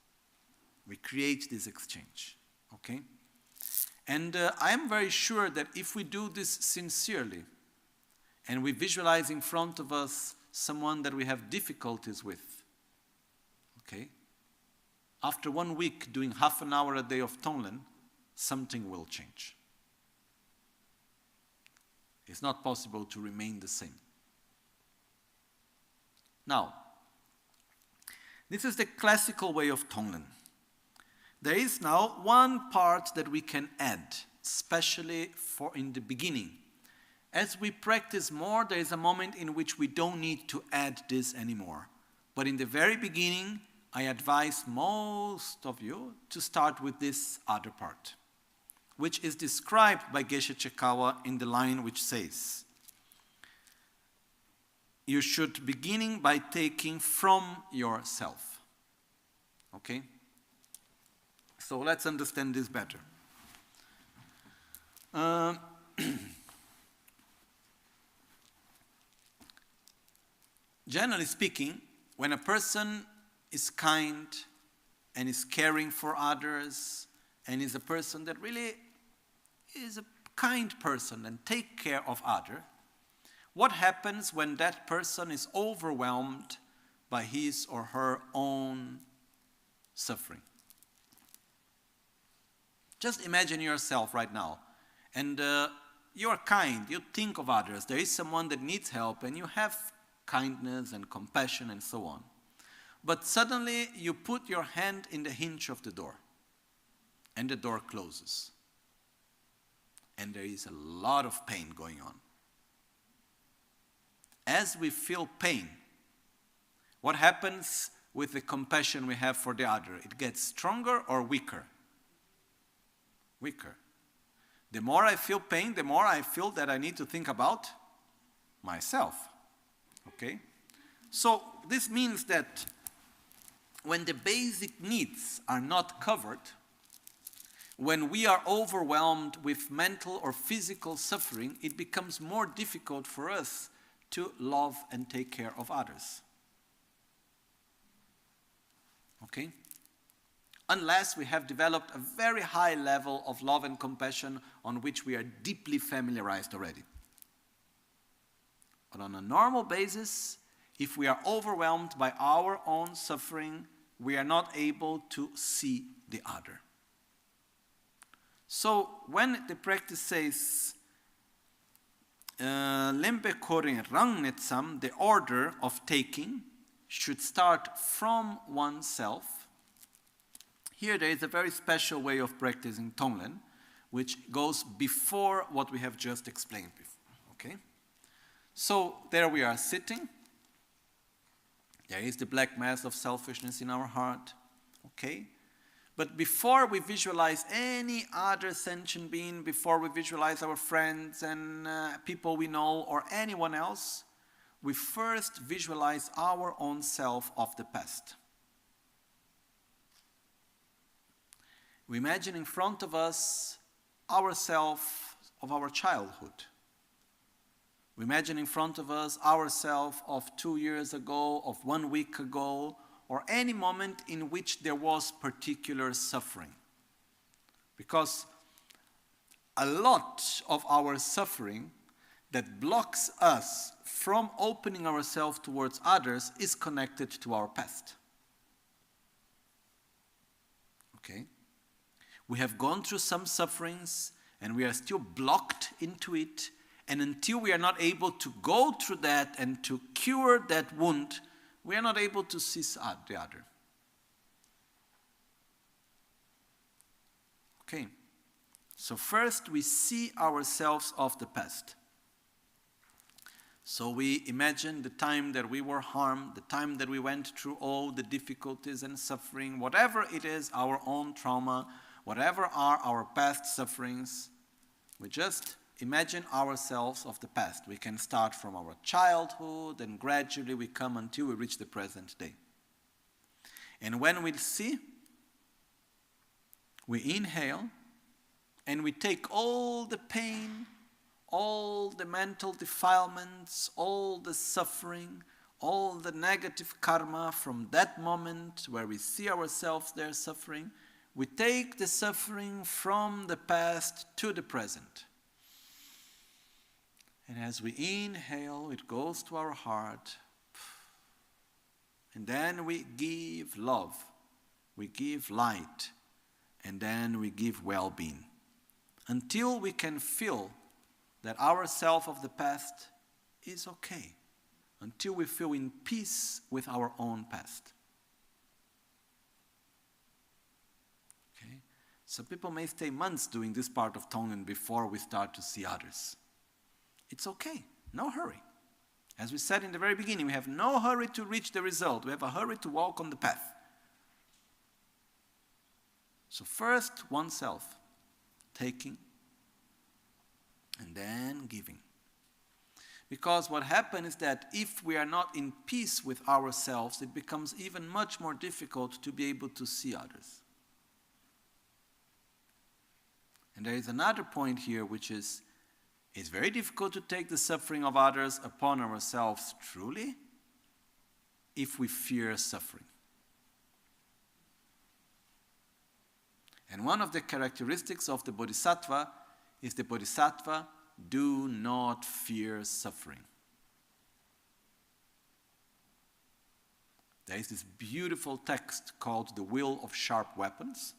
We create this exchange. Okay? And I am very sure that if we do this sincerely, and we visualize in front of us someone that we have difficulties with, okay, after 1 week doing half an hour a day of Tonglen, something will change. It's not possible to remain the same. Now, this is the classical way of Tonglen. There is now one part that we can add, especially for in the beginning. As we practice more, there is a moment in which we don't need to add this anymore. But in the very beginning, I advise most of you to start with this other part, which is described by Geshe Chekawa in the line which says, you should begin by taking from yourself. Okay? So let's understand this better. Generally speaking, when a person is kind and is caring for others and is a person that really is a kind person and take care of others, what happens when that person is overwhelmed by his or her own suffering. Just imagine yourself right now, and you are kind, you think of others. There is someone that needs help, and you have kindness and compassion and so on. But suddenly you put your hand in the hinge of the door, and the door closes. And there is a lot of pain going on. As we feel pain, what happens with the compassion we have for the other? It gets stronger or weaker? Weaker. The more I feel pain, the more I feel that I need to think about myself. Okay? So this means that when the basic needs are not covered, when we are overwhelmed with mental or physical suffering, it becomes more difficult for us to love and take care of others. Okay? Unless we have developed a very high level of love and compassion on which we are deeply familiarized already. But on a normal basis, if we are overwhelmed by our own suffering, we are not able to see the other. So when the practice says Lempe Korin Rangnetsam, the order of taking should start from oneself. Here there is a very special way of practicing Tonglen, which goes before what we have just explained before. Okay? So there we are sitting. There is the black mass of selfishness in our heart. Okay? But before we visualize any other sentient being, before we visualize our friends and people we know or anyone else, we first visualize our own self of the past. We imagine in front of us ourself of our childhood. We imagine in front of us ourself of 2 years ago, of 1 week ago, or any moment in which there was particular suffering. Because a lot of our suffering that blocks us from opening ourselves towards others is connected to our past. Okay? We have gone through some sufferings and we are still blocked into it, and until we are not able to go through that and to cure that wound, we are not able to see the other. Okay. So first we see ourselves of the past. So we imagine the time that we were harmed, the time that we went through all the difficulties and suffering, whatever it is, our own trauma, whatever are our past sufferings, we just imagine ourselves of the past. We can start from our childhood and gradually we come until we reach the present day. And when we see, we inhale and we take all the pain, all the mental defilements, all the suffering, all the negative karma from that moment where we see ourselves there suffering. We take the suffering from the past to the present. And as we inhale, it goes to our heart. And then we give love. We give light. And then we give well-being. Until we can feel that our self of the past is okay. Until we feel in peace with our own past. Okay? So people may stay months doing this part of Tonglen before we start to see others. It's okay, no hurry. As we said in the very beginning, we have no hurry to reach the result. We have a hurry to walk on the path. So first, oneself, taking, and then giving. Because what happens is that if we are not in peace with ourselves, it becomes even much more difficult to be able to see others. And there is another point here, which is, it's very difficult to take the suffering of others upon ourselves truly if we fear suffering. And one of the characteristics of the bodhisattva is the bodhisattva do not fear suffering. There is this beautiful text called The Will of Sharp Weapons.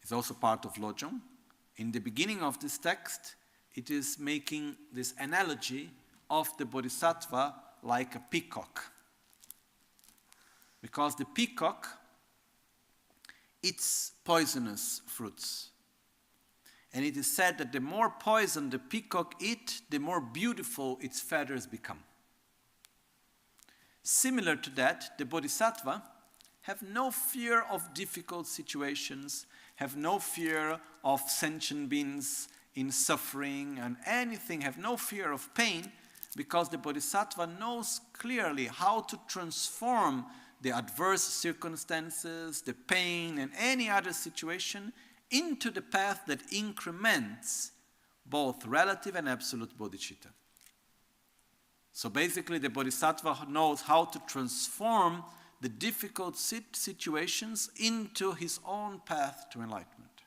It's also part of Lojong. In the beginning of this text, it is making this analogy of the bodhisattva like a peacock. Because the peacock eats poisonous fruits. And it is said that the more poison the peacock eats, the more beautiful its feathers become. Similar to that, the bodhisattva have no fear of difficult situations, have no fear of sentient beings in suffering and anything, have no fear of pain, because the bodhisattva knows clearly how to transform the adverse circumstances, the pain, and any other situation into the path that increments both relative and absolute bodhicitta. So basically, the bodhisattva knows how to transform the difficult situations into his own path to enlightenment.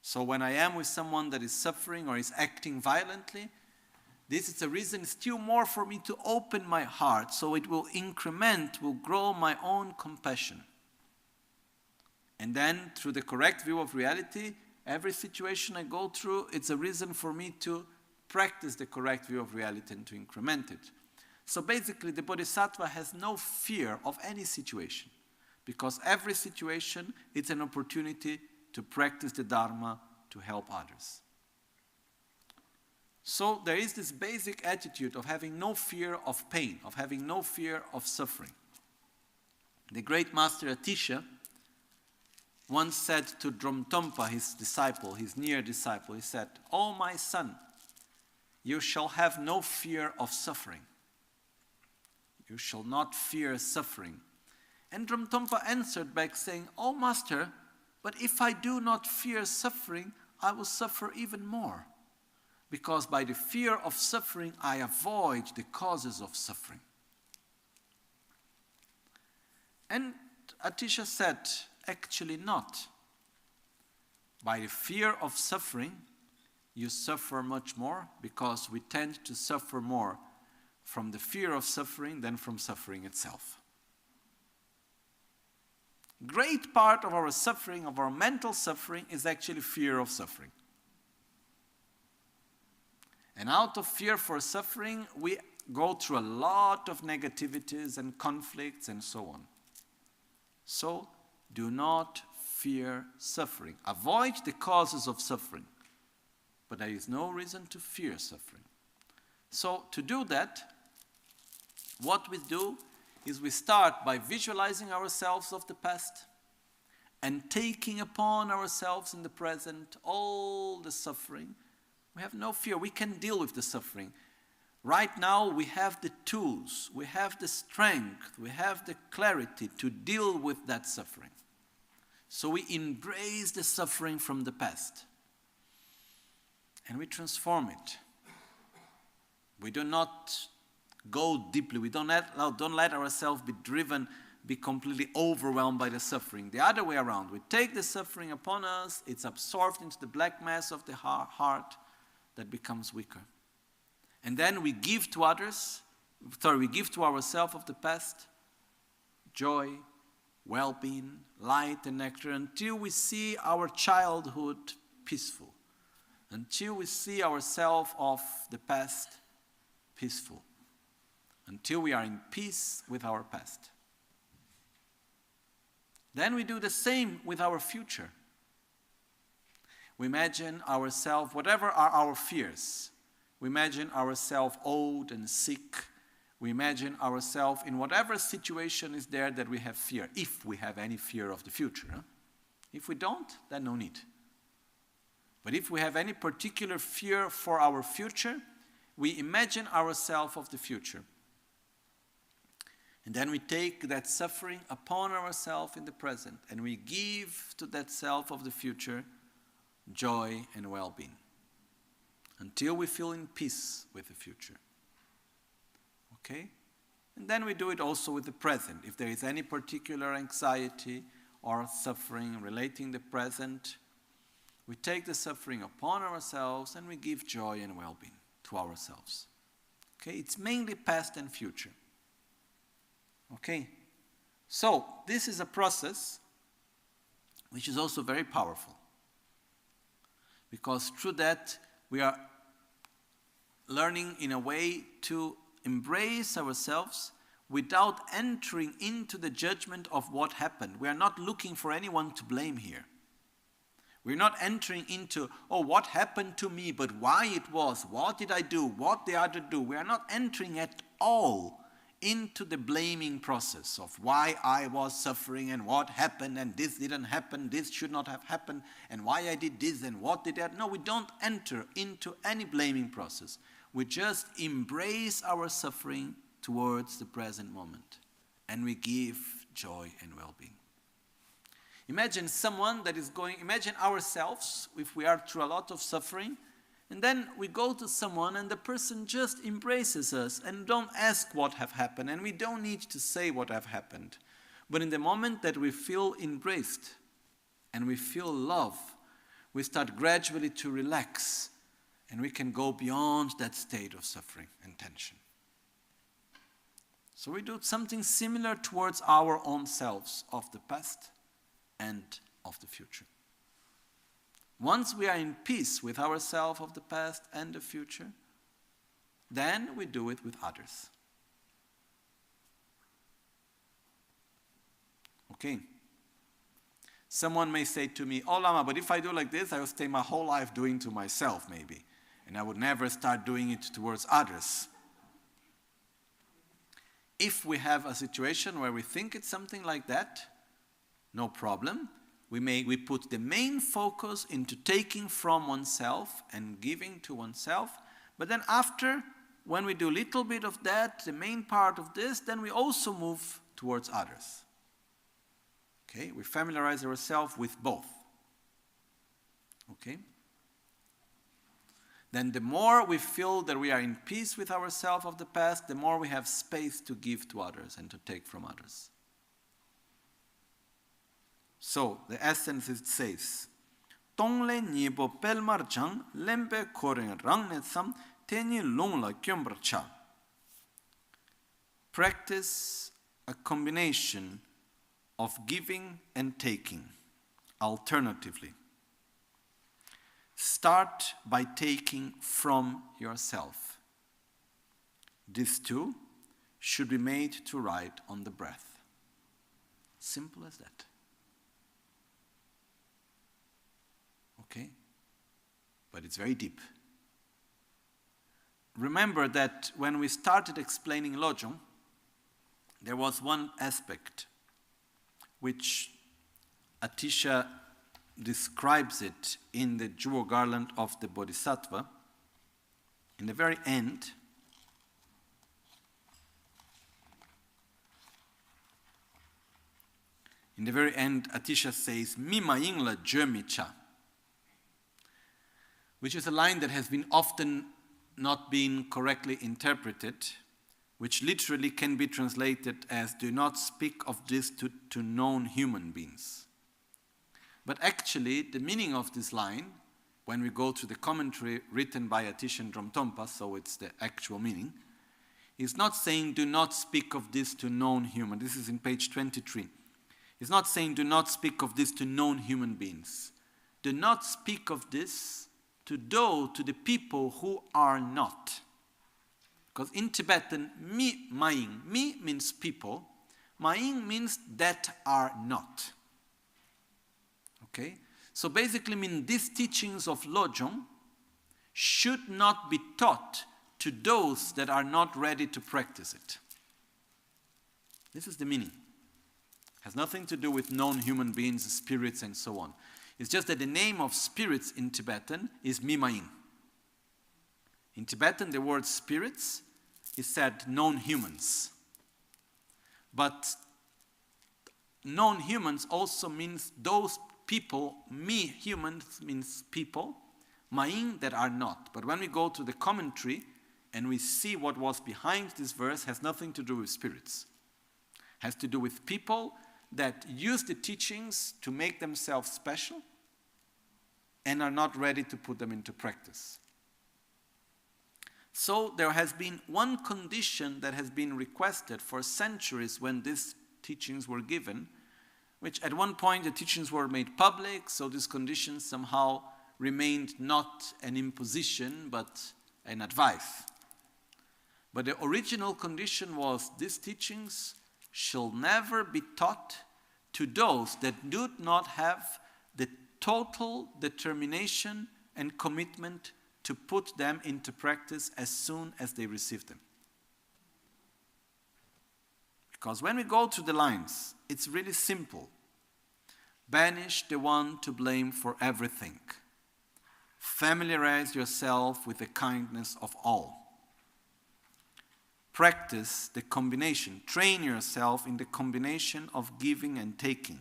So when I am with someone that is suffering or is acting violently, this is a reason still more for me to open my heart, so it will increment, will grow my own compassion. And then, through the correct view of reality, every situation I go through, it's a reason for me to practice the correct view of reality and to increment it. So basically, the bodhisattva has no fear of any situation, because every situation is an opportunity to practice the Dharma to help others. So there is this basic attitude of having no fear of pain, of having no fear of suffering. The great master Atisha once said to Dromtompa, his disciple, his near disciple, he said, "Oh, my son, you shall have no fear of suffering. You shall not fear suffering." And Dromtompa answered back saying, "Oh, master, but if I do not fear suffering, I will suffer even more. Because by the fear of suffering, I avoid the causes of suffering." And Atisha said, actually not. By the fear of suffering, you suffer much more, because we tend to suffer more from the fear of suffering than from suffering itself. Great part of our suffering, of our mental suffering, is actually fear of suffering. And out of fear for suffering, we go through a lot of negativities and conflicts and so on. So, do not fear suffering. Avoid the causes of suffering. But there is no reason to fear suffering. So, to do that, what we do is we start by visualizing ourselves of the past and taking upon ourselves in the present all the suffering. We have no fear. We can deal with the suffering. Right now, we have the tools, we have the strength, we have the clarity to deal with that suffering. So we embrace the suffering from the past and we transform it. We do not go deeply. We don't let ourselves be driven, be completely overwhelmed by the suffering. The other way around. We take the suffering upon us, it's absorbed into the black mass of the heart that becomes weaker. And then we give to others, we give to ourselves of the past joy, well-being, light and nectar, until we see our childhood peaceful, until we see ourselves of the past peaceful, until we are in peace with our past. Then we do the same with our future. We imagine ourselves, whatever are our fears, we imagine ourselves old and sick. We imagine ourselves in whatever situation is there that we have fear, if we have any fear of the future. Huh? If we don't, then no need. But if we have any particular fear for our future, we imagine ourselves of the future. And then we take that suffering upon ourselves in the present, and we give to that self of the future joy and well-being, until we feel in peace with the future. Okay? And then we do it also with the present. If there is any particular anxiety or suffering relating the present, we take the suffering upon ourselves and we give joy and well-being to ourselves. Okay? It's mainly past and future. Okay? So, this is a process which is also very powerful. Because through that, we are learning in a way to embrace ourselves without entering into the judgment of what happened. We are not looking for anyone to blame here. We're not entering into, oh, what happened to me, but why it was, what did I do, what the other do. We are not entering at all into the blaming process of why I was suffering and what happened and this didn't happen, this should not have happened, and why I did this and what did that. No, we don't enter into any blaming process. We just embrace our suffering towards the present moment, and we give joy and well-being. Imagine someone that is going, imagine ourselves, if we are through a lot of suffering, and then we go to someone and the person just embraces us and don't ask what have happened, and we don't need to say what have happened. But in the moment that we feel embraced and we feel love, we start gradually to relax, and we can go beyond that state of suffering and tension. So we do something similar towards our own selves of the past and of the future. Once we are in peace with ourselves of the past and the future, then we do it with others. Okay. Someone may say to me, oh Lama, but if I do like this, I will stay my whole life doing to myself maybe, and I would never start doing it towards others. If we have a situation where we think it's something like that, no problem. We put the main focus into taking from oneself and giving to oneself. But then after, when we do a little bit of that, the main part of this, then we also move towards others. Okay, we familiarize ourselves with both. Okay? Then the more we feel that we are in peace with ourselves of the past, the more we have space to give to others and to take from others. So, the essence it says, Tongle nibo pelmar chang, lembe koren rangne sam, teni longla kyombar cha. Practice a combination of giving and taking, alternatively. Start by taking from yourself. This too should be made to right on the breath. Simple as that. Okay? But it's very deep. Remember that when we started explaining Lojong, there was one aspect which Atisha describes it in the jewel garland of the Bodhisattva. In the very end, Atisha says, Mima yingla jermicha, which is a line that has been often not been correctly interpreted, which literally can be translated as, do not speak of this to known human beings. But actually, the meaning of this line, when we go to the commentary written by Atisha and Dromtompa, so it's the actual meaning, is not saying, do not speak of this to known human. This is in page 23. It's not saying, do not speak of this to known human beings. Do not speak of this to the people who are not. Because in Tibetan, mi maing, mi means people, maing means that are not. Okay? So basically mean these teachings of Lojong should not be taught to those that are not ready to practice it. This is the meaning. Has nothing to do with known human beings, spirits, and so on. It's just that the name of spirits in Tibetan is Mimaing. In Tibetan, the word spirits is said known humans. But known humans also means those people, me, humans means people, Maing that are not. But when we go to the commentary and we see what was behind this verse, has nothing to do with spirits. Has to do with people that use the teachings to make themselves special and are not ready to put them into practice. So there has been one condition that has been requested for centuries when these teachings were given, which at one point the teachings were made public, so this condition somehow remained not an imposition but an advice. But the original condition was these teachings shall never be taught to those that do not have the total determination and commitment to put them into practice as soon as they receive them. Because when we go through the lines, it's really simple. Banish the one to blame for everything. Familiarize yourself with the kindness of all. Practice the combination. Train yourself in the combination of giving and taking.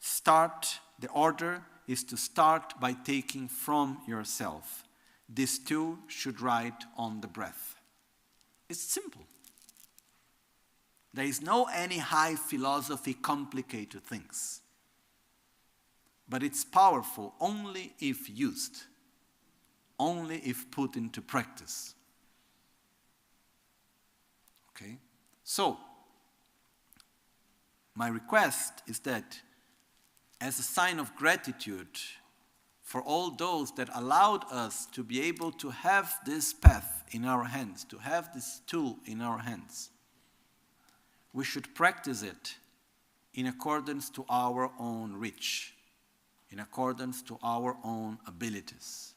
The order is to start by taking from yourself. This too should ride on the breath. It's simple. There is no any high philosophy, complicated things. But it's powerful only if used, only if put into practice. Okay? So, my request is that as a sign of gratitude for all those that allowed us to be able to have this path in our hands, to have this tool in our hands, we should practice it in accordance to our own reach, in accordance to our own abilities.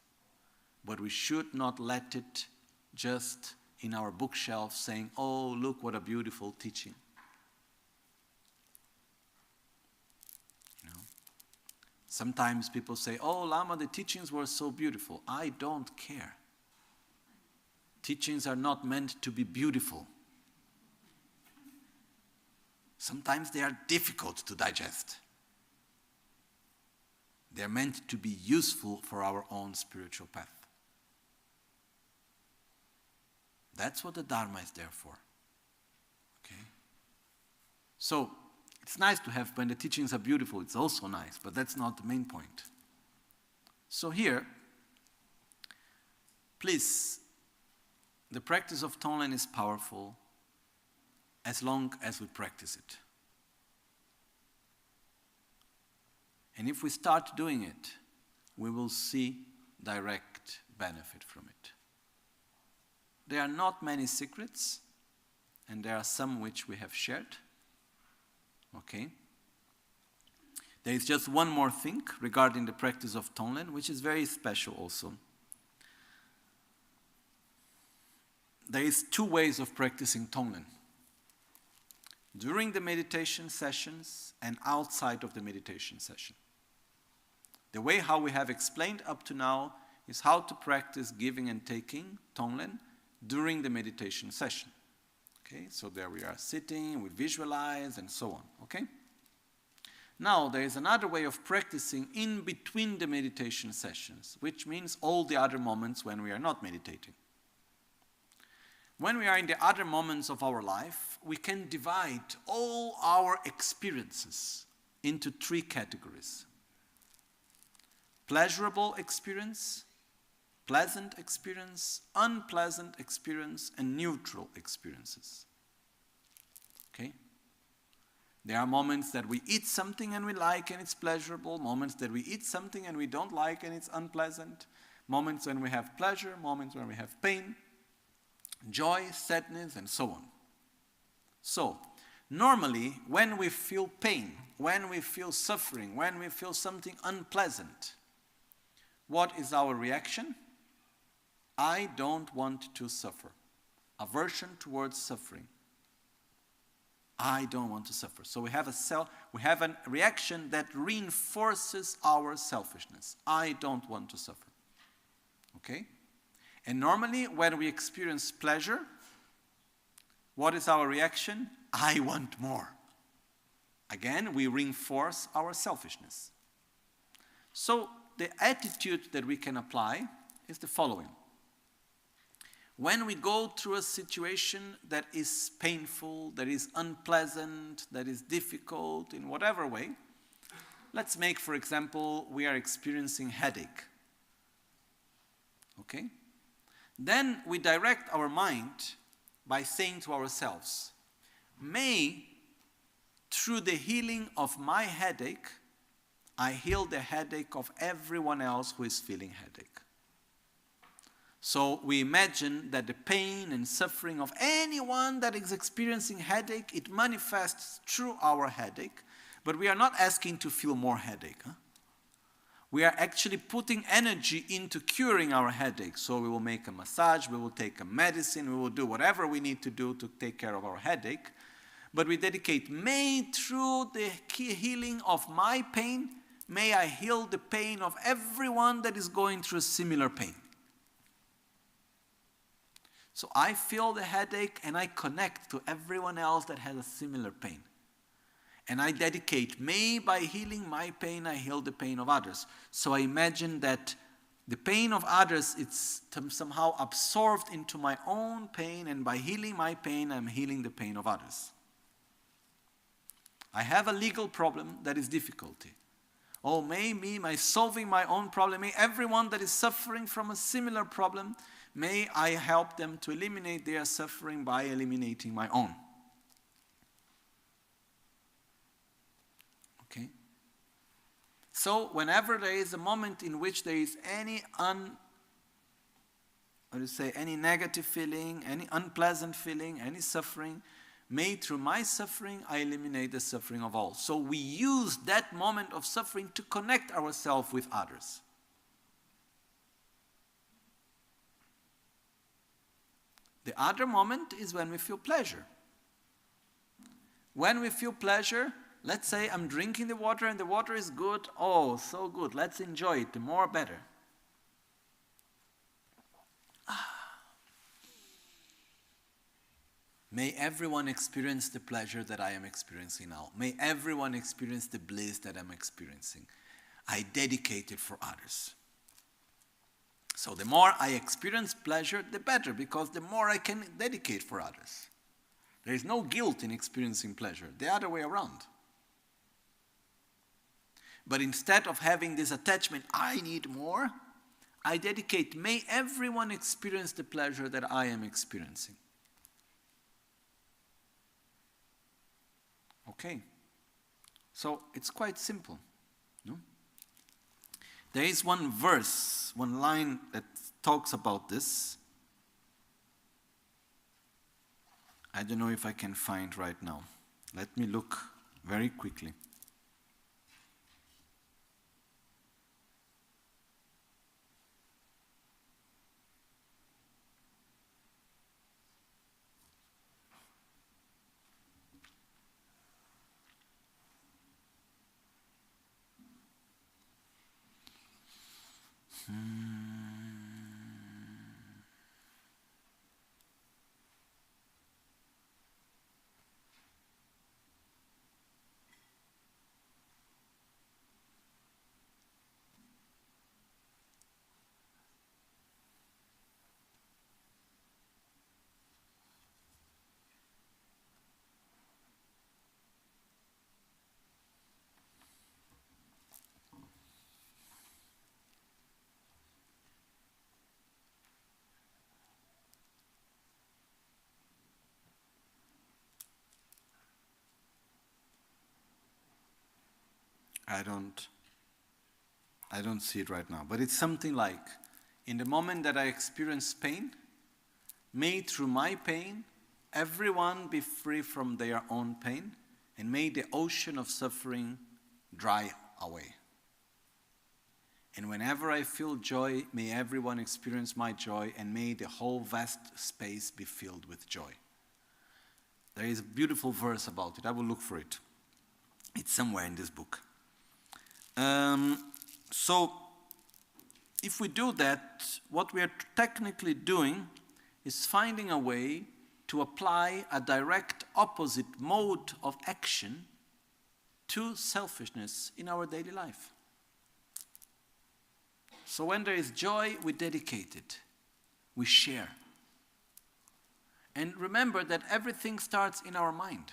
But we should not let it just in our bookshelf saying, oh, look what a beautiful teaching. You know? Sometimes people say, oh, Lama, the teachings were so beautiful. I don't care. Teachings are not meant to be beautiful. Sometimes they are difficult to digest. They are meant to be useful for our own spiritual path. That's what the Dharma is there for. Okay? So, it's nice to have, when the teachings are beautiful, it's also nice, but that's not the main point. So here, please, the practice of Tonglen is powerful as long as we practice it. And if we start doing it, we will see direct benefit from it. There are not many secrets, and there are some which we have shared. Okay? There is just one more thing regarding the practice of Tonglen, which is very special also. There is two ways of practicing Tonglen. During the meditation sessions and outside of the meditation session. The way how we have explained up to now is how to practice giving and taking Tonglen during the meditation session. Okay, so there we are sitting, we visualize and so on. Okay? Now there is another way of practicing in between the meditation sessions, which means all the other moments when we are not meditating. When we are in the other moments of our life, we can divide all our experiences into three categories. Pleasurable experience, pleasant experience, unpleasant experience, and neutral experiences. Okay? There are moments that we eat something and we like and it's pleasurable, moments that we eat something and we don't like and it's unpleasant, moments when we have pleasure, moments when we have pain, joy, sadness, and so on. So, normally, when we feel pain, when we feel suffering, when we feel something unpleasant, what is our reaction? I don't want to suffer. Aversion towards suffering. I don't want to suffer. So we have a reaction that reinforces our selfishness. I don't want to suffer. Okay? And normally, when we experience pleasure, what is our reaction? I want more. Again, we reinforce our selfishness. So, the attitude that we can apply is the following. When we go through a situation that is painful, that is unpleasant, that is difficult in whatever way, let's make, for example, we are experiencing headache. Okay? Then we direct our mind by saying to ourselves, may, through the healing of my headache, I heal the headache of everyone else who is feeling headache. So we imagine that the pain and suffering of anyone that is experiencing headache, it manifests through our headache, but we are not asking to feel more headache. We are actually putting energy into curing our headache. So we will make a massage, we will take a medicine, we will do whatever we need to do to take care of our headache. But we dedicate, may through the healing of my pain, may I heal the pain of everyone that is going through similar pain. So I feel the headache and I connect to everyone else that has a similar pain. And I dedicate, may by healing my pain, I heal the pain of others. So I imagine that the pain of others, it's somehow absorbed into my own pain, and by healing my pain, I'm healing the pain of others. I have a legal problem that is difficulty. Oh, may me, by solving my own problem, may everyone that is suffering from a similar problem, may I help them to eliminate their suffering by eliminating my own. Okay? So whenever there is a moment in which there is any any negative feeling, any unpleasant feeling, any suffering, may through my suffering I eliminate the suffering of all. So we use that moment of suffering to connect ourselves with others. The other moment is when we feel pleasure. When we feel pleasure, let's say I'm drinking the water and the water is good. Oh, so good. Let's enjoy it. The more, better. May everyone experience the pleasure that I am experiencing now. May everyone experience the bliss that I'm experiencing. I dedicate it for others. So the more I experience pleasure, the better, because the more I can dedicate for others. There is no guilt in experiencing pleasure, the other way around. But instead of having this attachment, I need more, I dedicate, may everyone experience the pleasure that I am experiencing. Okay, so it's quite simple. No? There is one verse, one line that talks about this. I don't know if I can find right now. Let me look very quickly. I don't see it right now, but it's something like, in the moment that I experience pain, may through my pain, everyone be free from their own pain, and may the ocean of suffering dry away. And whenever I feel joy, may everyone experience my joy, and may the whole vast space be filled with joy. There is a beautiful verse about it. I will look for it. It's somewhere in this book. So, if we do that, what we are technically doing is finding a way to apply a direct opposite mode of action to selfishness in our daily life. So when there is joy, we dedicate it. We share. And remember that everything starts in our mind.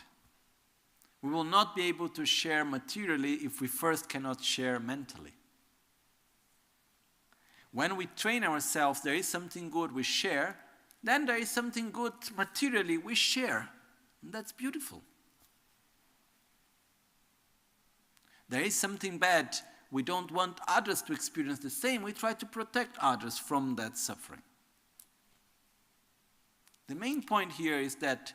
We will not be able to share materially if we first cannot share mentally. When we train ourselves, there is something good we share, then there is something good materially we share. And that's beautiful. There is something bad, we don't want others to experience the same, we try to protect others from that suffering. The main point here is that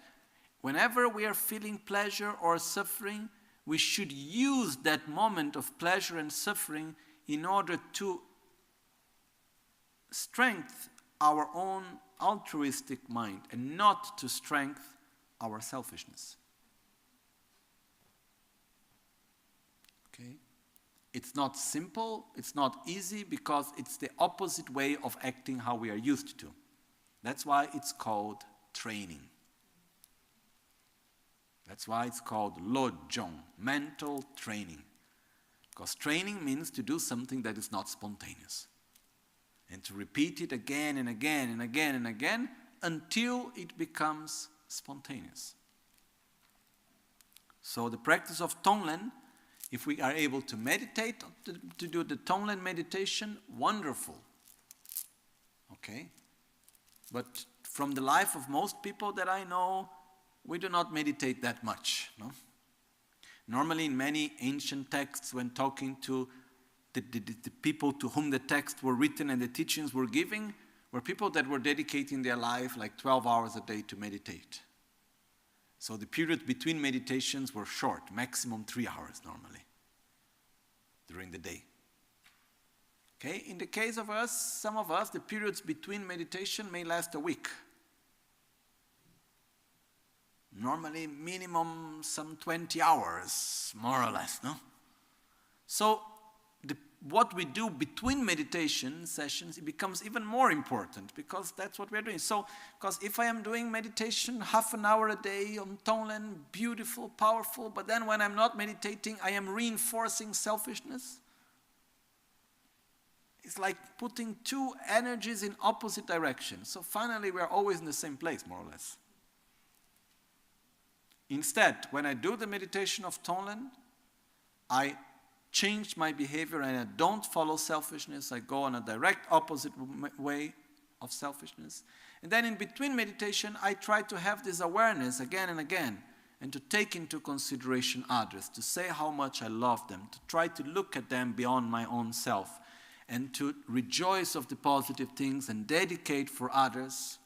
whenever we are feeling pleasure or suffering, we should use that moment of pleasure and suffering in order to strengthen our own altruistic mind and not to strengthen our selfishness. Okay? It's not simple, it's not easy, because it's the opposite way of acting how we are used to. That's why it's called training. That's why it's called Lojong, mental training. Because training means to do something that is not spontaneous. And to repeat it again and again and again and again until it becomes spontaneous. So the practice of Tonglen, if we are able to meditate, to do the Tonglen meditation, wonderful. Okay? But from the life of most people that I know, we do not meditate that much. No? Normally in many ancient texts, when talking to the people to whom the texts were written and the teachings were given, were people that were dedicating their life like 12 hours a day to meditate. So the period between meditations were short, maximum 3 hours normally, during the day. Okay, in the case of us, some of us, the periods between meditation may last a week. Normally, minimum some 20 hours, more or less, no? So, what we do between meditation sessions, it becomes even more important, because that's what we're doing. So, because if I am doing meditation half an hour a day on Tonglen, beautiful, powerful, but then when I'm not meditating, I am reinforcing selfishness. It's like putting two energies in opposite directions. So finally, we're always in the same place, more or less. Instead, when I do the meditation of Tonglen, I change my behavior and I don't follow selfishness. I go on a direct opposite way of selfishness. And then in between meditation, I try to have this awareness again and again, and to take into consideration others, to say how much I love them, to try to look at them beyond my own self, and to rejoice of the positive things and dedicate for others,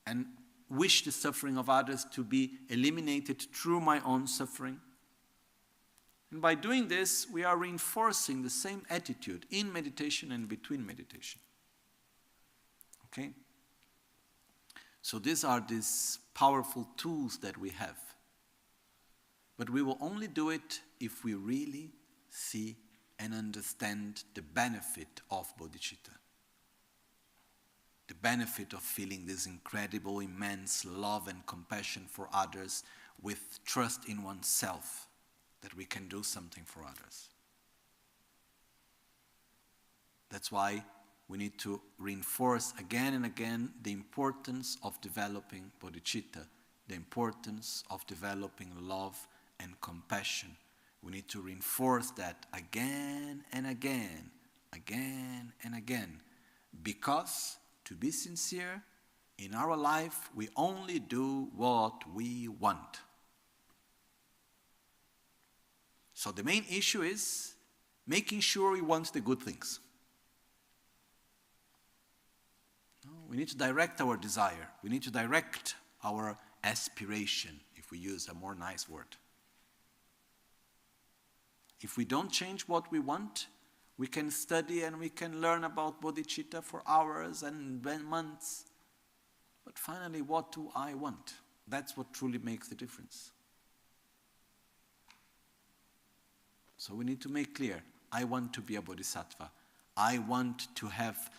and wish the suffering of others to be eliminated through my own suffering. And by doing this, we are reinforcing the same attitude in meditation and between meditation. Okay? So these are these powerful tools that we have. But we will only do it if we really see and understand the benefit of bodhicitta. The benefit of feeling this incredible, immense love and compassion for others with trust in oneself, that we can do something for others. That's why we need to reinforce again and again the importance of developing bodhicitta, the importance of developing love and compassion. We need to reinforce that again and again, again and again, because, to be sincere, in our life we only do what we want. So the main issue is making sure we want the good things. We need to direct our desire. We need to direct our aspiration, if we use a more nice word. If we don't change what we want, we can study and we can learn about bodhicitta for hours and months. But finally, what do I want? That's what truly makes the difference. So we need to make clear, I want to be a bodhisattva. I want to have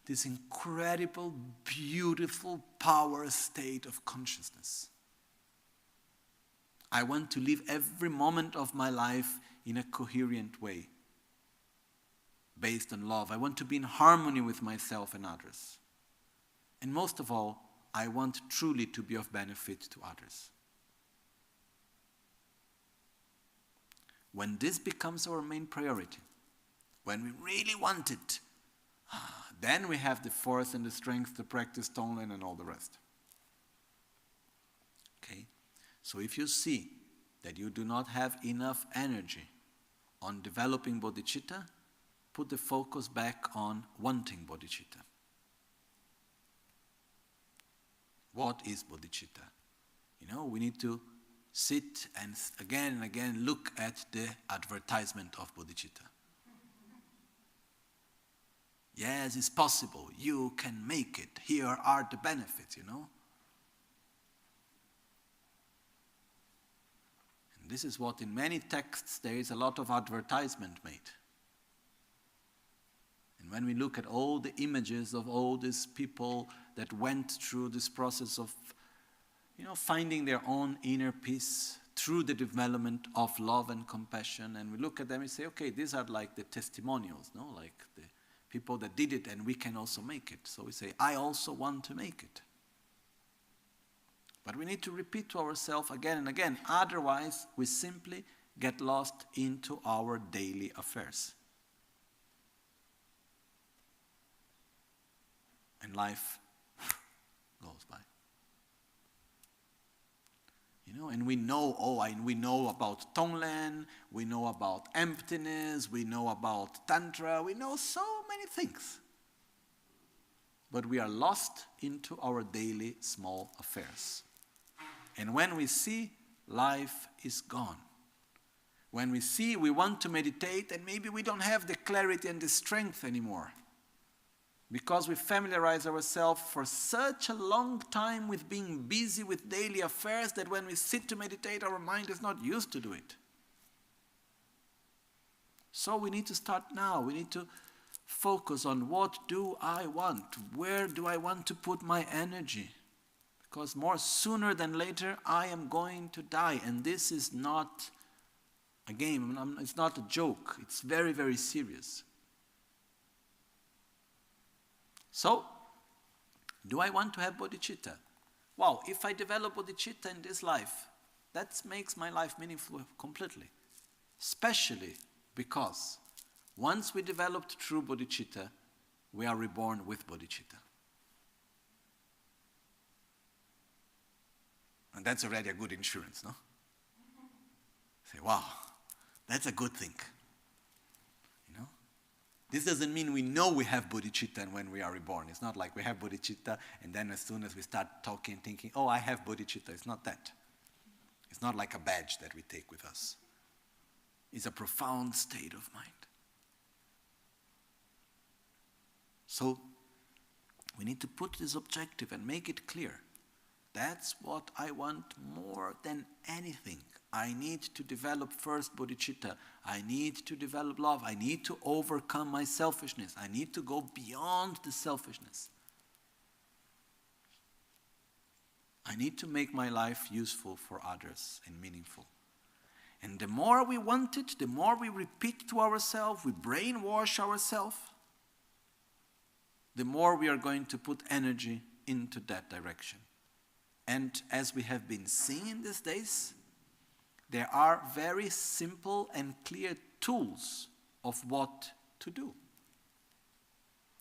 this incredible, beautiful power state of consciousness. I want to live every moment of my life in a coherent way, based on love. I want to be in harmony with myself and others. And most of all, I want truly to be of benefit to others. When this becomes our main priority, when we really want it, Then we have the force and the strength to practice Tonglen and all the rest. Okay? So if you see that you do not have enough energy on developing bodhicitta, put the focus back on wanting bodhicitta. What is bodhicitta? We need to sit and again look at the advertisement of bodhicitta. Yes, it's possible. You can make it. Here are the benefits, And this is what in many texts there is a lot of advertisement made. And when we look at all the images of all these people that went through this process of, finding their own inner peace through the development of love and compassion, and we look at them and say, okay, these are like the testimonials, like the people that did it, and we can also make it. So we say, I also want to make it. But we need to repeat to ourselves again and again, otherwise we simply get lost into our daily affairs. And life goes by. And we know about Tonglen, we know about emptiness, we know about Tantra, we know so many things. But we are lost into our daily small affairs. And when we see, life is gone. When we see we want to meditate and maybe we don't have the clarity and the strength anymore, because we familiarize ourselves for such a long time with being busy with daily affairs that when we sit to meditate, our mind is not used to do it. So we need to start now. We need to focus on what do I want? Where do I want to put my energy? Because more sooner than later, I am going to die. And this is not a game. It's not a joke. It's very, very serious. So, do I want to have bodhicitta? Wow, if I develop bodhicitta in this life, that makes my life meaningful completely. Especially because once we developed true bodhicitta, we are reborn with bodhicitta. And that's already a good insurance, no? Say, wow, that's a good thing. This doesn't mean we know we have bodhicitta and when we are reborn. It's not like we have bodhicitta and then as soon as we start talking, thinking, oh, I have bodhicitta. It's not that. It's not like a badge that we take with us. It's a profound state of mind. So we need to put this objective and make it clear. That's what I want more than anything. I need to develop first bodhicitta. I need to develop love. I need to overcome my selfishness. I need to go beyond the selfishness. I need to make my life useful for others and meaningful. And the more we want it, the more we repeat to ourselves, we brainwash ourselves, the more we are going to put energy into that direction. And as we have been seeing in these days, there are very simple and clear tools of what to do.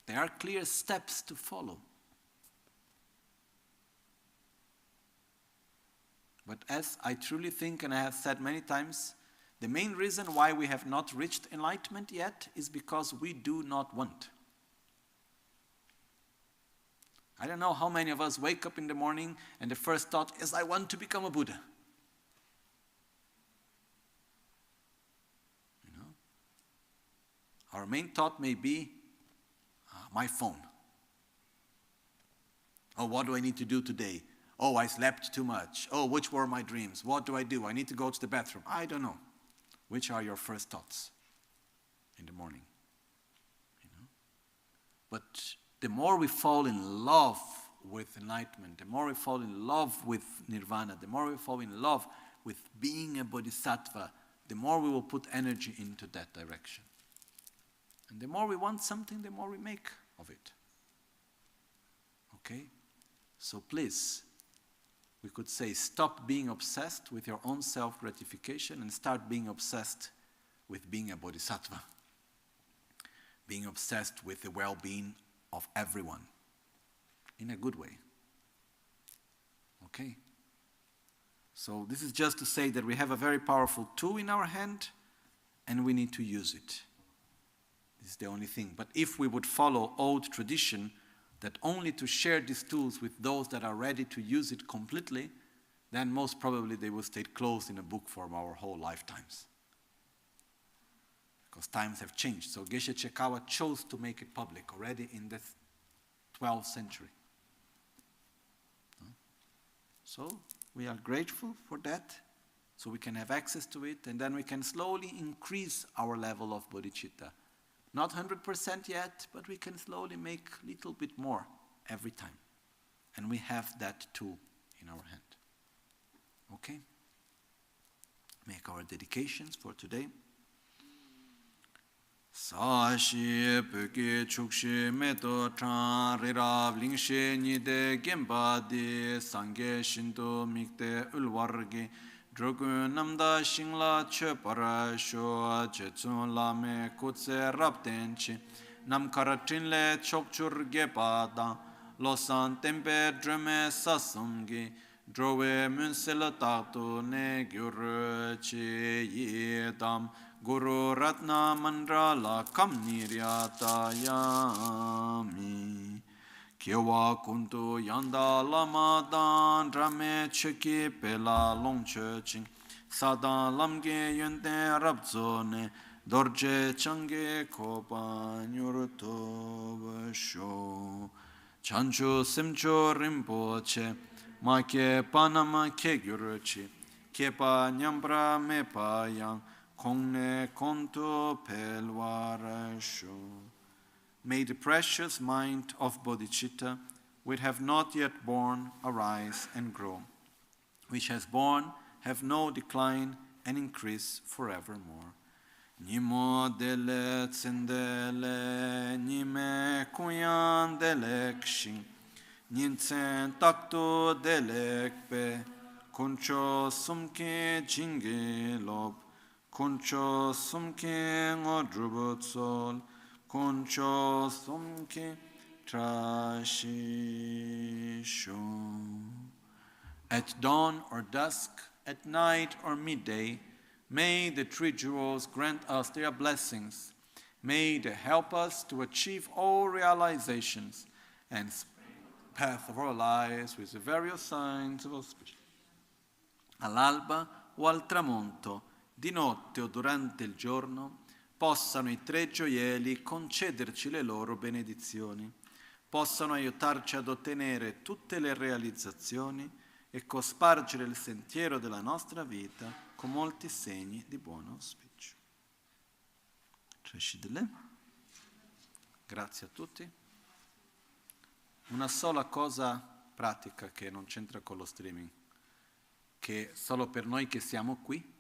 There are clear steps to follow. But as I truly think, and I have said many times, the main reason why we have not reached enlightenment yet is because we do not want. I don't know how many of us wake up in the morning and the first thought is, I want to become a Buddha. Our main thought may be, my phone. Oh, what do I need to do today? Oh, I slept too much. Oh, which were my dreams? What do? I need to go to the bathroom. I don't know. Which are your first thoughts in the morning? But the more we fall in love with enlightenment, the more we fall in love with nirvana, the more we fall in love with being a bodhisattva, the more we will put energy into that direction. And the more we want something, the more we make of it. Okay? So please, we could say, stop being obsessed with your own self-gratification and start being obsessed with being a bodhisattva. Being obsessed with the well-being of everyone, in a good way. Okay? So this is just to say that we have a very powerful tool in our hand, and we need to use it. This is the only thing. But if we would follow old tradition, that only to share these tools with those that are ready to use it completely, then most probably they will stay closed in a book form our whole lifetimes. Because times have changed. So Geshe Chekawa chose to make it public already in the 12th century. So we are grateful for that, so we can have access to it, and then we can slowly increase our level of bodhicitta. Not 100% yet, but we can slowly make a little bit more every time. And we have that tool in our hand. Okay? Make our dedications for today. Sashi peke chukshi meto chan rirav lingshe nide gemba di sangye shinto mikte ulwargi drogun namda shingla che para sho jetsun lame kutse raptenchi nam karatinle chokchur gepada losan tempe drume sasumgi drove munsela taktu ne gyur chi yedam Guru Ratna Mandrala Kamniryata Yami Kyewa Kuntu Yanda Lama Dan Rame Cheki Pela Longche Ching Sadan Lamge Yunte Rabzone Dorje Change Kopa Nyurto Vasho Chanchu Simcho Rinpoche Make Panama Kegyuruchi Kepa Nyambra Mepa Yang May the precious mind of bodhicitta, which have not yet born, arise and grow, which has born, have no decline and increase forevermore. Nimo dele tsendele, nime kuyan delekshin, ninsen takto delekpe, kuncho sumke jinge lob, Kuncho sumke ngodrubot sol, kuncho sumke trashisho. At dawn or dusk, at night or midday, may the three jewels grant us their blessings. May they help us to achieve all realizations and path of our lives with the various signs of auspicion. All'alba o al tramonto, di notte o durante il giorno, possano i tre gioielli concederci le loro benedizioni, possano aiutarci ad ottenere tutte le realizzazioni e cospargere il sentiero della nostra vita con molti segni di buon auspicio. Grazie a tutti. Una sola cosa pratica che non c'entra con lo streaming, che solo per noi che siamo qui,